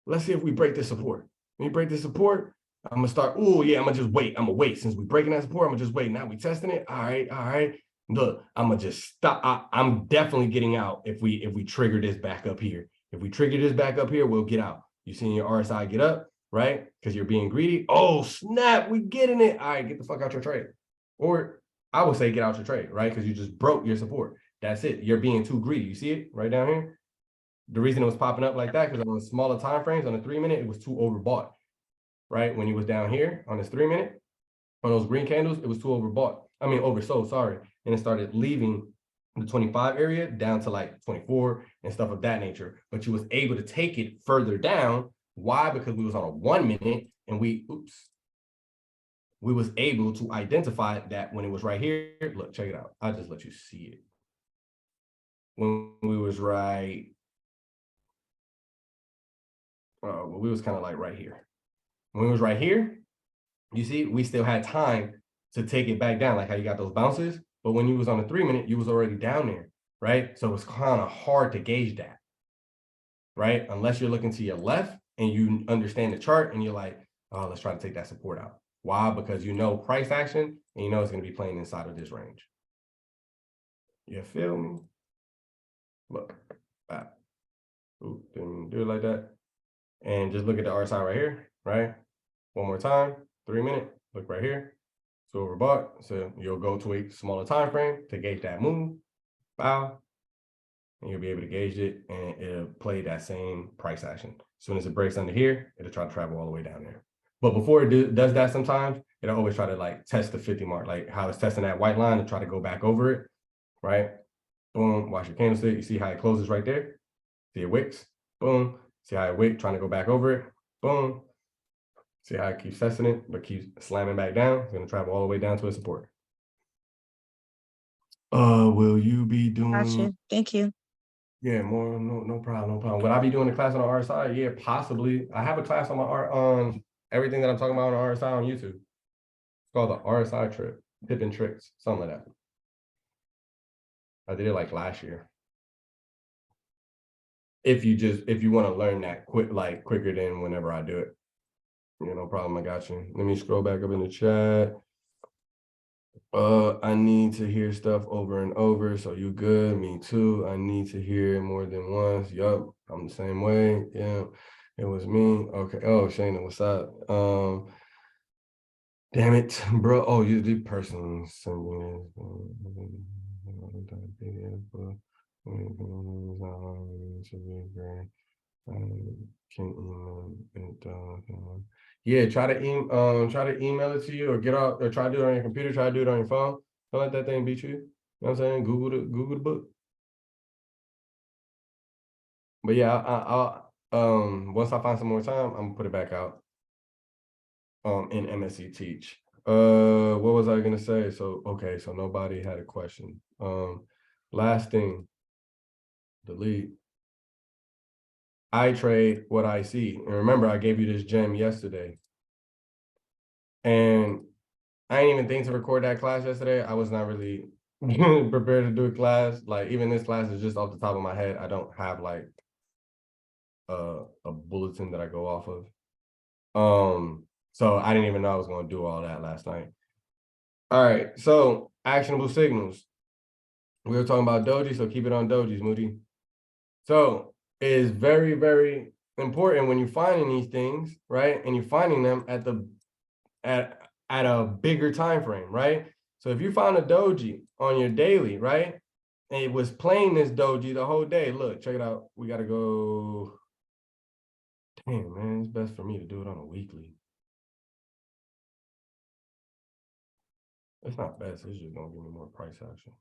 let's see if we break this support. When you break this support, I'm gonna start. Oh yeah, I'm gonna just wait. I'm gonna wait. Since we're breaking that support, I'm gonna just wait. Now we testing it. All right. Look, I'm gonna just stop. I'm definitely getting out if we trigger this back up here. If we trigger this back up here, we'll get out. You seeing your RSI get up, right? Because you're being greedy. Oh snap, we getting it. All right, get the fuck out your trade. Or I would say get out your trade, right? Because you just broke your support. That's it. You're being too greedy. You see it right down here? The reason it was popping up like that, because on the smaller time frames, on the 3-minute, it was too overbought. Right? When you was down here on this 3-minute, on those green candles, it was too overbought. I mean, oversold, sorry. And it started leaving the 25 area down to like 24 and stuff of that nature. But you was able to take it further down. Why? Because we was on a 1 minute and we was able to identify that when it was right here. Look, check it out. I'll just let you see it. When we was right, well, we was kind of like right here. When it was right here, you see, we still had time to take it back down, like how you got those bounces. But when you was on the 3-minute, you was already down there, right? So it's kind of hard to gauge that, right? Unless you're looking to your left and you understand the chart and you're like, oh, let's try to take that support out. Why? Because you know price action and you know it's going to be playing inside of this range. You feel me? Look, didn't do it like that. And just look at the RSI right here, right? One more time, 3-minute, look right here. So overbought, so you'll go to a smaller time frame to gauge that move, bow, and you'll be able to gauge it and it'll play that same price action. As soon as it breaks under here, it'll try to travel all the way down there. But before it does that sometimes, it'll always try to like test the 50 mark, like how it's testing that white line to try to go back over it, right? Boom, watch your candlestick, you see how it closes right there? See it wicks, boom, see how it wick, trying to go back over it, boom. See how it keeps testing it, but keeps slamming back down. It's gonna travel all the way down to its support. Will you be doing? Gotcha. Thank you. Yeah, more, no problem. Would I be doing a class on the RSI? Yeah, possibly. I have a class on on everything that I'm talking about on RSI on YouTube. It's called the RSI trip, tip and tricks, something like that. I did it like last year. If you want to learn that quicker than whenever I do it. Yeah, no problem. I got you. Let me scroll back up in the chat. I need to hear stuff over and over. So you good? Me too. I need to hear it more than once. Yup, I'm the same way. Yeah. It was me. Okay. Oh, Shayna, what's up? Damn it, bro. Oh, you did personally send me yeah, try to email it to you or get off or try to do it on your computer, try to do it on your phone. Don't let that thing beat you. You know what I'm saying? Google the book. But yeah, I'll once I find some more time, I'm gonna put it back out. In MSC Teach. What was I gonna say? So okay, so nobody had a question. Last thing, delete. I trade what I see. And remember, I gave you this gem yesterday. And I didn't even think to record that class yesterday. I was not really prepared to do a class. Like even this class is just off the top of my head. I don't have like a bulletin that I go off of. So I didn't even know I was gonna do all that last night. All right, so actionable signals. We were talking about Doji, so keep it on Doji's, Moody. So it is very, very important when you're finding these things, right? And you're finding them at a bigger time frame, right? So if you found a Doji on your daily, right? And it was playing this Doji the whole day. Look, check it out. We gotta go. Damn, man, it's best for me to do it on a weekly. It's not best, it's just gonna give me more price action.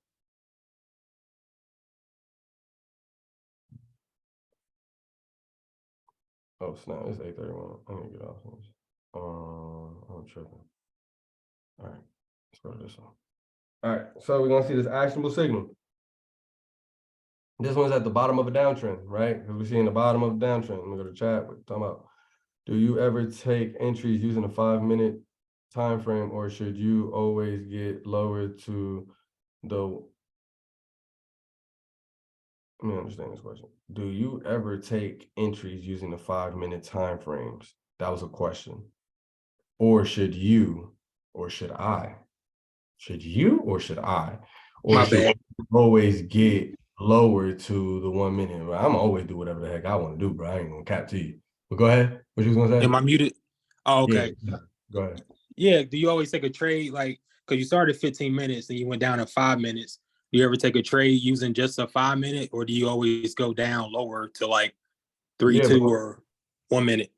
Oh snap, it's 8:31. I need to get off this. I'm tripping. All right, let's go to this one. All right, so we're gonna see this actionable signal. This one's at the bottom of a downtrend, right? Because we're seeing the bottom of the downtrend. Let me go to chat. We're talking about, do you ever take entries using a 5-minute time frame, or should you always get lower to the? Let me understand this question. Do you ever take entries using the 5-minute time frames? That was a question. Or should you, or should I? Should you or should I? Or My should bad. you always get lower to the 1 minute? I'm gonna always do whatever the heck I want to do, bro. I ain't gonna cap to you. But go ahead. What you was gonna say? Am I muted? Oh, okay. Yeah, go ahead. Yeah. Do you always take a trade like because you started 15 minutes and you went down to 5 minutes? Do you ever take a trade using just a 5-minute, or do you always go down lower to like 3, Yeah, 2, bro. or 1 minute?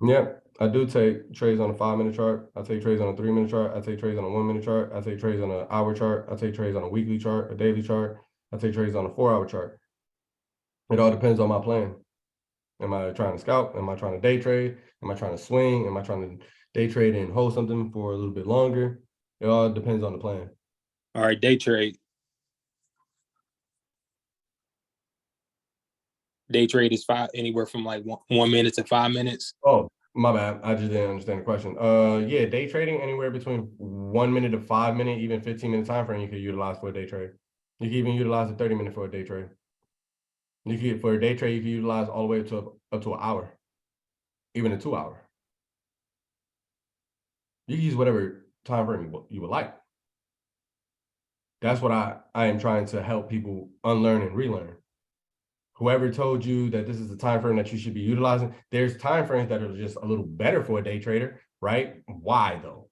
Yeah, I do take trades on a 5-minute chart. I take trades on a 3-minute chart. I take trades on a 1-minute chart. I take trades on an hour chart. I take trades on a weekly chart, a daily chart. I take trades on a 4-hour chart. It all depends on my plan. Am I trying to scalp? Am I trying to day trade? Am I trying to swing? Am I trying to day trade and hold something for a little bit longer? It all depends on the plan. All right, day trade. Day trade is anywhere from like 1 minute to 5 minutes. Oh, my bad. I just didn't understand the question. Yeah, day trading anywhere between 1 minute to 5 minute, even 15-minute time frame you could utilize for a day trade. You can even utilize a 30-minute for a day trade. You can for a day trade, you can utilize all the way up to an hour, even a 2-hour. You can use whatever time frame you would like. That's what I am trying to help people unlearn and relearn. Whoever told you that this is the time frame that you should be utilizing, there's time frames that are just a little better for a day trader, right? Why though?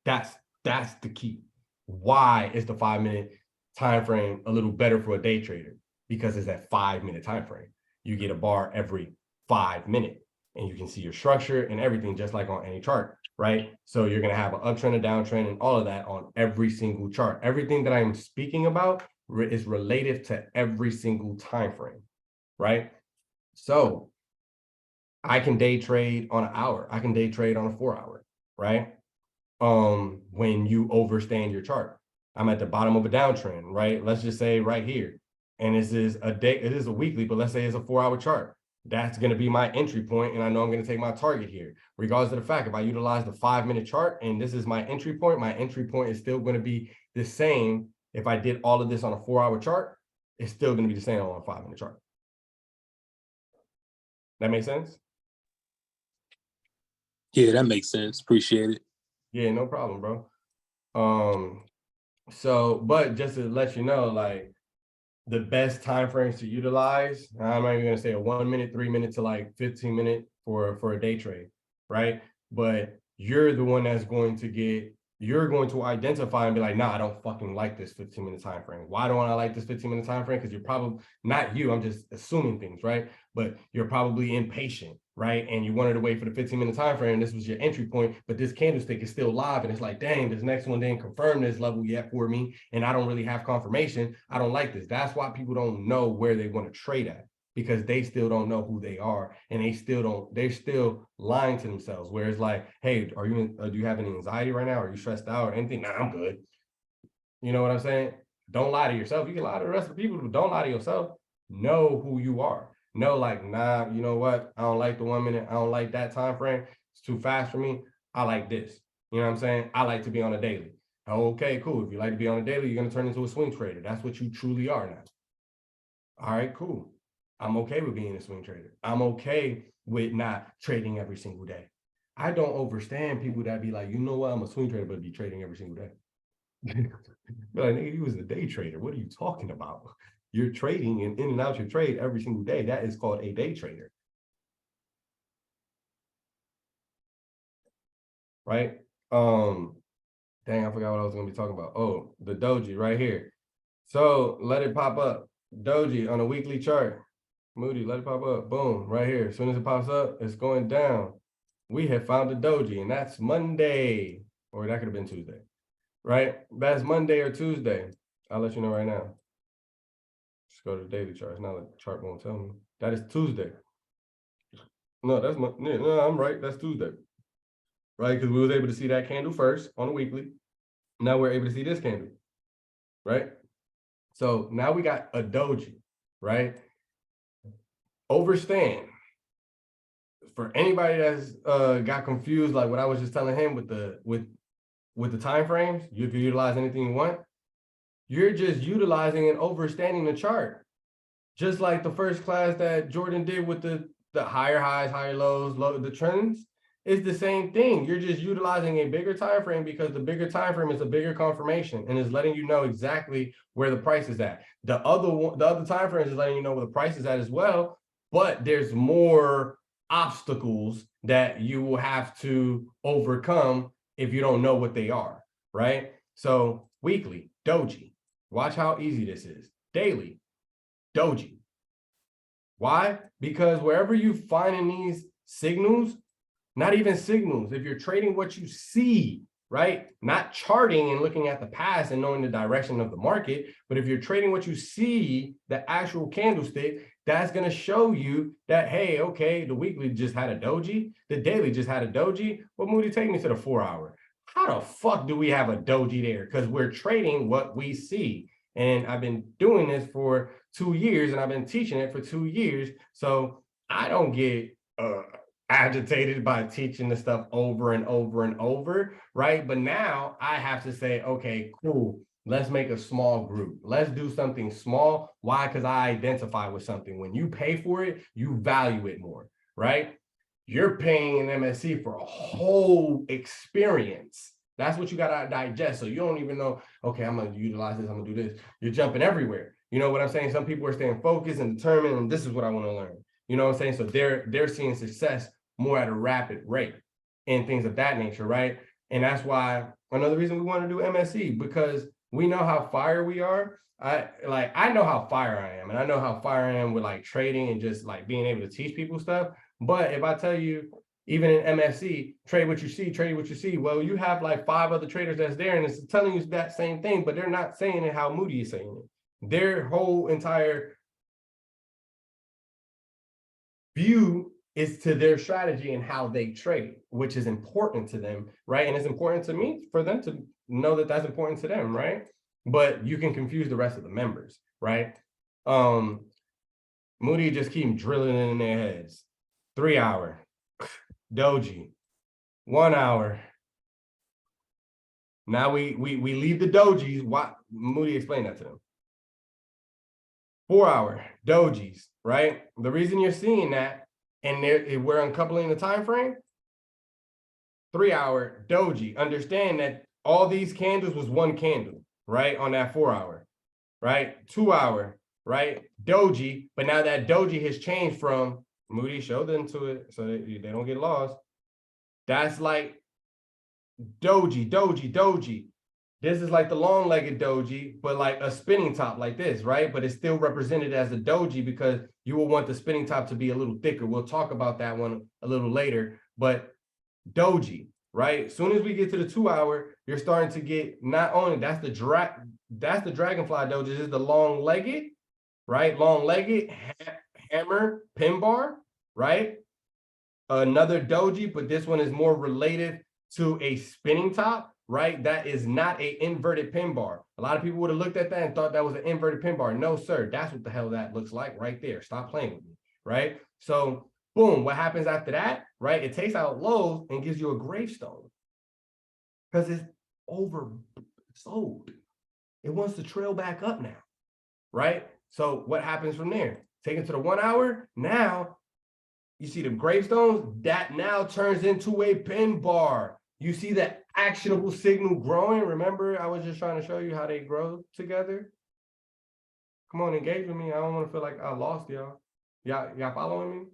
That's the key. Why is the 5-minute time frame a little better for a day trader? Because it's that 5-minute time frame. You get a bar every 5 minutes, and you can see your structure and everything just like on any chart, right? So you're gonna have an uptrend, a downtrend, and all of that on every single chart. Everything that I'm speaking about is related to every single time frame, right? So I can day trade on an hour. I can day trade on a 4-hour, right? When you overstand your chart. I'm at the bottom of a downtrend, right? Let's just say right here. And this is a day, it is a weekly, but let's say it's a 4-hour chart. That's going to be my entry point, and I know I'm going to take my target here. Regardless of the fact, if I utilize the 5-minute chart and this is my entry point is still going to be the same. If I did all of this on a 4-hour chart, it's still going to be the same on a 5-minute chart. That makes sense? Yeah, that makes sense. Appreciate it. Yeah, no problem, bro. So, but just to let you know, like, the best time frames to utilize. I'm not even gonna say a 1 minute, 3 minute to like 15 minute for a day trade, right? But you're the one that's going to you're going to identify and be like, nah, I don't fucking like this 15-minute time frame. Why don't I like this 15-minute time frame? Because you're probably not you, I'm just assuming things, right? But you're probably impatient, right? And you wanted to wait for the 15-minute time frame. This was your entry point, but this candlestick is still live, and it's like, dang, this next one didn't confirm this level yet for me, and I don't really have confirmation. I don't like this. That's why people don't know where they want to trade at, because they still don't know who they are, and they're still lying to themselves. Where it's like, hey, do you have any anxiety right now? Are you stressed out or anything? Nah, I'm good. You know what I'm saying? Don't lie to yourself. You can lie to the rest of the people, but don't lie to yourself. Know who you are. Know, like, nah, you know what? I don't like the 1 minute. I don't like that time frame. It's too fast for me. I like this. You know what I'm saying? I like to be on a daily. Okay, cool. If you like to be on a daily, you're going to turn into a swing trader. That's what you truly are now. All right, cool. I'm okay with being a swing trader. I'm okay with not trading every single day. I don't understand people that be like, you know what, I'm a swing trader, but be trading every single day. But like, nigga, you was a day trader. What are you talking about? You're trading and in and out your trade every single day. That is called a day trader. Right? Dang, I forgot what I was gonna be talking about. Oh, the Doji right here. So let it pop up. Doji on a weekly chart. Moody, let it pop up. Boom, right here. As soon as it pops up, it's going down. We have found a Doji, and that's Monday, or that could have been Tuesday, right? That's Monday or Tuesday. I'll let you know right now. Just go to the daily chart. It's not like the chart won't tell me. That is Tuesday. No, no, I'm right. That's Tuesday, right? Because we was able to see that candle first on the weekly. Now we're able to see this candle, right? So now we got a Doji, right? Overstand. For anybody that's got confused, like what I was just telling him with the time frames, you can utilize anything you want. You're just utilizing and overstanding the chart, just like the first class that Jordan did with the higher highs, higher lows, the trends. It's the same thing. You're just utilizing a bigger time frame because the bigger time frame is a bigger confirmation and is letting you know exactly where the price is at. The other time frames is letting you know where the price is at as well, but there's more obstacles that you will have to overcome if you don't know what they are, right? So weekly, Doji. Watch how easy this is. Daily, Doji. Why? Because wherever you find in these signals, not even signals, if you're trading what you see, right? Not charting and looking at the past and knowing the direction of the market, but if you're trading what you see, the actual candlestick, that's going to show you that, hey, okay, the weekly just had a Doji, the daily just had a Doji. Well, Moody, take me to the 4 hour. How the fuck do we have a Doji there? Because we're trading what we see. And I've been doing this for 2 years and I've been teaching it for 2 years. So I don't get agitated by teaching the stuff over and over and over, right? But now I have to say, okay, cool. Let's make a small group. Let's do something small. Why? Because I identify with something. When you pay for it, you value it more, right? You're paying an MSC for a whole experience. That's what you got to digest. So you don't even know, okay, I'm going to utilize this. I'm going to do this. You're jumping everywhere. You know what I'm saying? Some people are staying focused and determined, and this is what I want to learn. You know what I'm saying? So they're seeing success more at a rapid rate and things of that nature, right? And that's why another reason we want to do MSC, because we know how fire we are. I know how fire I am, and I know how fire I am with like trading and just like being able to teach people stuff. But if I tell you, even in MSC, trade what you see, trade what you see. Well, you have like 5 other traders that's there, and it's telling you that same thing, but they're not saying it how Moody is saying it. Their whole entire view is to their strategy and how they trade, which is important to them, right? And it's important to me for them to know that that's important to them, right? But you can confuse the rest of the members, right? Moody just keep drilling in their heads. 3 hour, Doji, 1 hour. Now we leave the Dojis. Why? Moody explained that to them. 4 hour Dojis, right? The reason you're seeing that, and we're uncoupling the time frame. 3 hour Doji. Understand that all these candles was one candle, right? On that 4 hour, right? 2 hour right? Doji, but now that Doji has changed from Moody, show them to it so they don't get lost. That's like Doji, Doji, Doji. This is like the long-legged Doji, but like a spinning top like this, right? But it's still represented as a Doji because you will want the spinning top to be a little thicker. We'll talk about that one a little later, but Doji, right? As soon as we get to the 2 hour, you're starting to get not only that's the Dragonfly Doji, this is the long-legged, right? Long-legged hammer pin bar, right? Another Doji, but this one is more related to a spinning top, right? That is not a inverted pin bar. A lot of people would have looked at that and thought that was an inverted pin bar. No, sir, that's what the hell that looks like right there. Stop playing with me, right? So boom, what happens after that, right? It takes out lows and gives you a gravestone because it's oversold. It wants to trail back up now, right? So what happens from there? Taken to the 1 hour, now you see the gravestones, that now turns into a pin bar. You see the actionable signal growing. Remember, I was just trying to show you how they grow together. Come on, engage with me. I don't want to feel like I lost y'all. Y'all following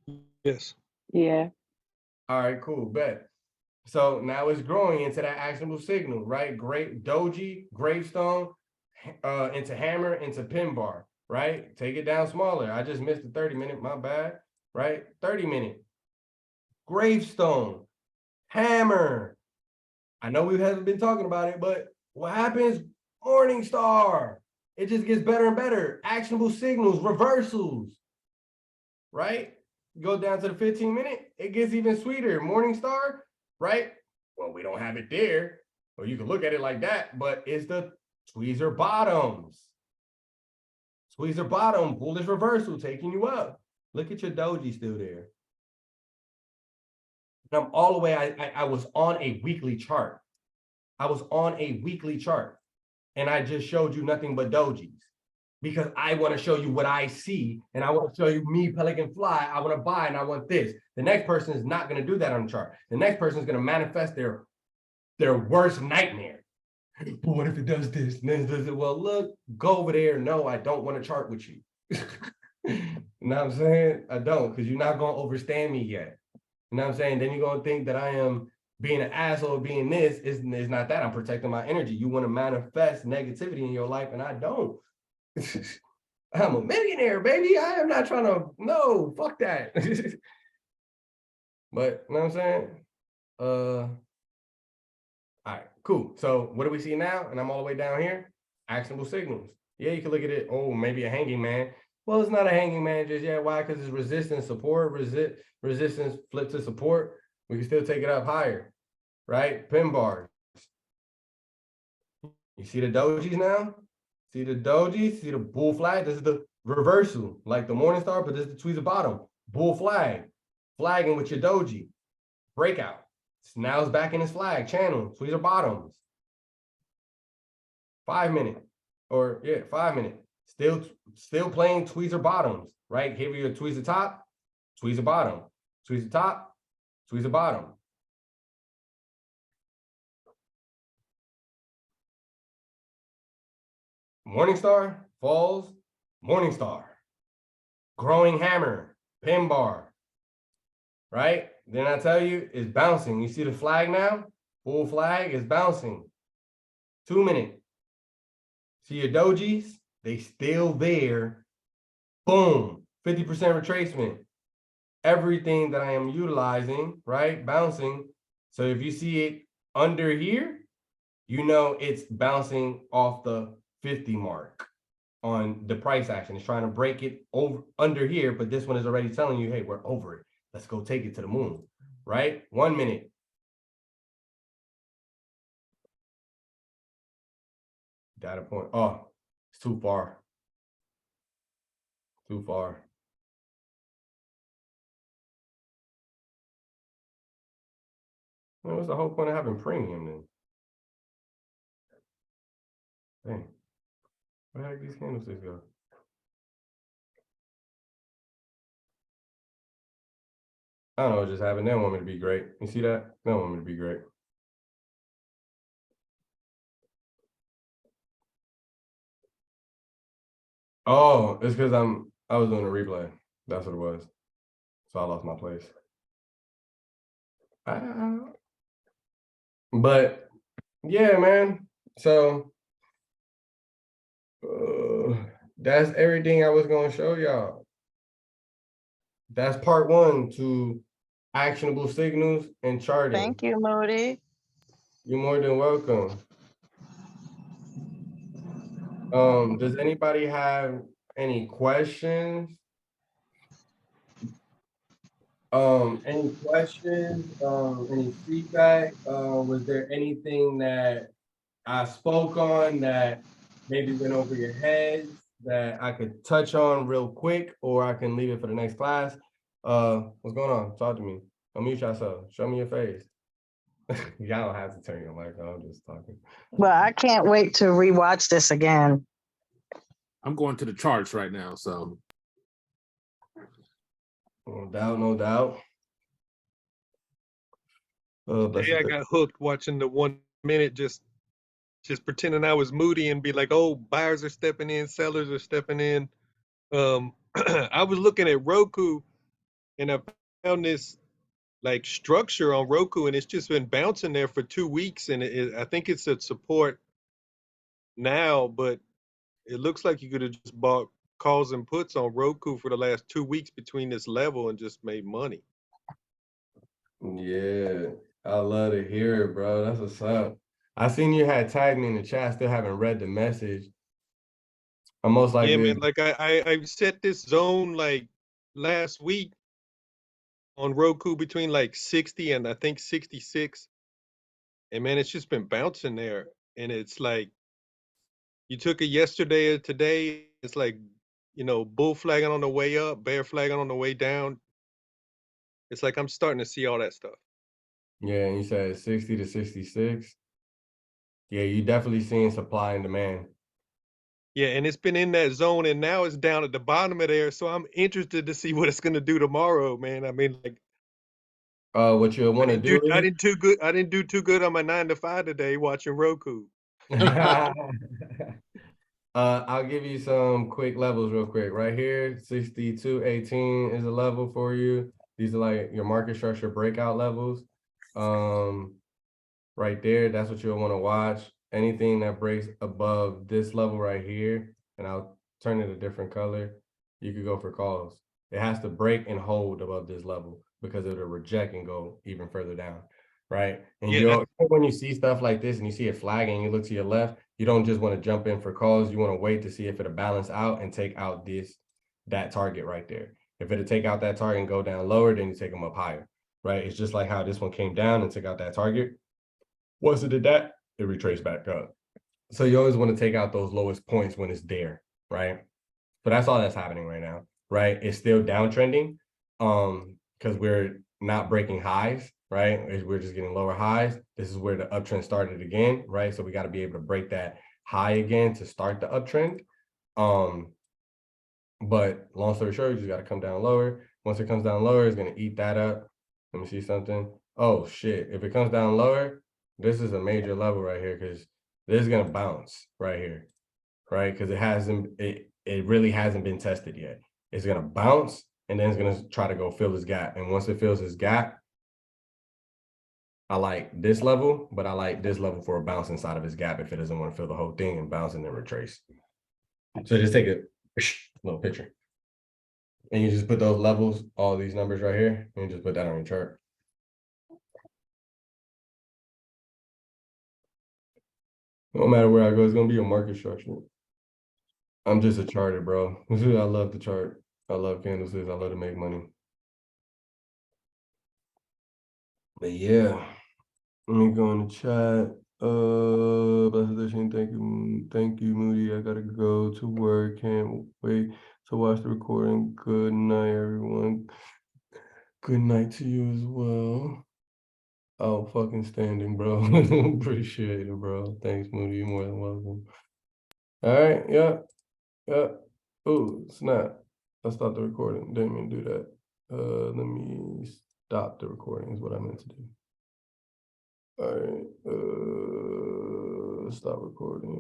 me? Yes. Yeah. All right, cool, bet. So now it's growing into that actionable signal, right? Great Doji, gravestone, into hammer, into pin bar, right? Take it down smaller. I just missed the 30-minute, my bad, right? 30-minute. Gravestone, hammer. I know we haven't been talking about it, but what happens? Morning star. It just gets better and better. Actionable signals, reversals, right? Go down to the 15-minute, it gets even sweeter. Morning star, right? Well, we don't have it there, or you can look at it like that, but it's the tweezer bottoms. Tweezer bottom, bullish reversal, taking you up. Look at your Doji still there. And I'm all the way, I was on a weekly chart. I was on a weekly chart. And I just showed you nothing but Dojis. Because I want to show you what I see. And I want to show you me, Pelican Fly. I want to buy and I want this. The next person is not going to do that on the chart. The next person is going to manifest their worst nightmare. But what if it does this? And then does it? Well, look, go over there. No, I don't want to chart with you. You know what I'm saying? I don't, because you're not going to overstand me yet. You know what I'm saying? Then you're going to think that I am being an asshole, being this. It's not that. I'm protecting my energy. You want to manifest negativity in your life, and I don't. I'm a millionaire, baby. I am not trying to, no, fuck that. But, you know what I'm saying? All right, cool. So what do we see now? And I'm all the way down here. Actionable signals. Yeah, you can look at it. Oh, maybe a hanging man. Well, it's not a hanging man just yet. Why? Because it's resistance, support, resistance, flip to support. We can still take it up higher, right? Pin bars. You see the dojis now? See the dojis? See the bull flag? This is the reversal, like the morning star, but this is the tweezer bottom. Bull flag, flagging with your doji. Breakout. So now it's back in his flag channel, tweezer bottoms. 5 minute, or yeah, 5 minute. Still playing tweezer bottoms, right? Here we go, tweezer top, tweezer bottom, tweezer top, tweezer bottom. Morningstar falls, Morningstar. Growing hammer, pin bar, right? Then I tell you, it's bouncing. You see the flag now? Full flag is bouncing. 2 minute. See your dojis? They still there. Boom, 50% retracement. Everything that I am utilizing, right? Bouncing. So if you see it under here, you know it's bouncing off the 50 mark on the price action. It's trying to break it over under here, but this one is already telling you, hey, we're over it. Let's go take it to the moon, right? 1 minute. Data point. Oh, it's too far. Too far. Well, what's the whole point of having premium then? Dang. Where the heck these candlesticks go? I don't know what just happened. They don't want me to be great. You see that? They don't want me to be great. Oh, it's because I was doing a replay. That's what it was. So I lost my place. But yeah, man. So that's everything I was gonna show y'all. That's part 1 to actionable signals and charting. Thank you, Moody. You're more than welcome. Does anybody have any questions? Any questions? Any feedback? Was there anything that I spoke on that maybe went over your heads that I could touch on real quick, or I can leave it for the next class? What's going on? Talk to me. Unmute yourself. Show me your face. Y'all don't have to turn your mic on. I'm just talking. Well, I can't wait to rewatch this again. I'm going to the charts right now, so. No doubt, no doubt. Today I got hooked watching the 1 minute, just pretending I was Moody and be like, oh, buyers are stepping in, sellers are stepping in. I was looking at Roku and I found this like structure on Roku, and it's just been bouncing there for 2 weeks, and I think it's at support now, but it looks like you could have just bought calls and puts on Roku for the last 2 weeks between this level and just made money. Yeah, I love to hear it, bro. That's what's up. I seen you had tagged me in the chat. I still haven't read the message. I'm most likely. Yeah, man, like I set this zone like last week on Roku between like 60 and I think 66. And man, it's just been bouncing there. And it's like you took it yesterday or today, it's like, you know, bull flagging on the way up, bear flagging on the way down. It's like I'm starting to see all that stuff. Yeah, and you said 60 to 66. Yeah, you definitely seeing supply and demand. Yeah, and it's been in that zone, and now it's down at the bottom of there. So I'm interested to see what it's gonna do tomorrow, man. I mean, like, What you want to do I is didn't do too good on my 9 to 5 today watching Roku. I'll give you some quick levels real quick. Right here, 62.18 is a level for you. These are like your market structure breakout levels. Right there, that's what you'll want to watch. Anything that breaks above this level right here, and I'll turn it a different color, you could go for calls. It has to break and hold above this level because it'll reject and go even further down, right? And Yeah, when you see stuff like this and you see it flagging, you look to your left, you don't just want to jump in for calls. You want to wait to see if it'll balance out and take out that target right there. If it'll take out that target and go down lower, then you take them up higher, right? It's just like how this one came down and took out that target. Once it did that, it retraced back up. So you always want to take out those lowest points when it's there, right? But that's all that's happening right now, right? It's still downtrending, because we're not breaking highs, right? We're just getting lower highs. This is where the uptrend started again, right? So we got to be able to break that high again to start the uptrend. But long story short, you just got to come down lower. Once it comes down lower, it's going to eat that up. Let me see something. Oh shit! If it comes down lower, this is a major level right here because this is gonna bounce right here, right? Because it really hasn't been tested yet. It's gonna bounce and then it's gonna try to go fill this gap. And once it fills this gap, I like this level, but I like this level for a bounce inside of this gap if it doesn't want to fill the whole thing and bounce and then retrace. So just take a little picture. And you just put those levels, all these numbers right here, and you just put that on your chart. No matter where I go, it's gonna be a market structure. I'm just a charter, bro. I love the chart. I love candlesticks. I love to make money. But yeah, let me go in the chat. Thank you, Moody. I gotta go to work. Can't wait to watch the recording. Good night, everyone. Good night to you as well. Oh, fucking standing, bro. Appreciate it, bro. Thanks, Moody. You're more than welcome. All right, yeah. Oh, snap. I stopped the recording. Didn't mean to do that. Let me stop the recording is what I meant to do. All right. Stop recording.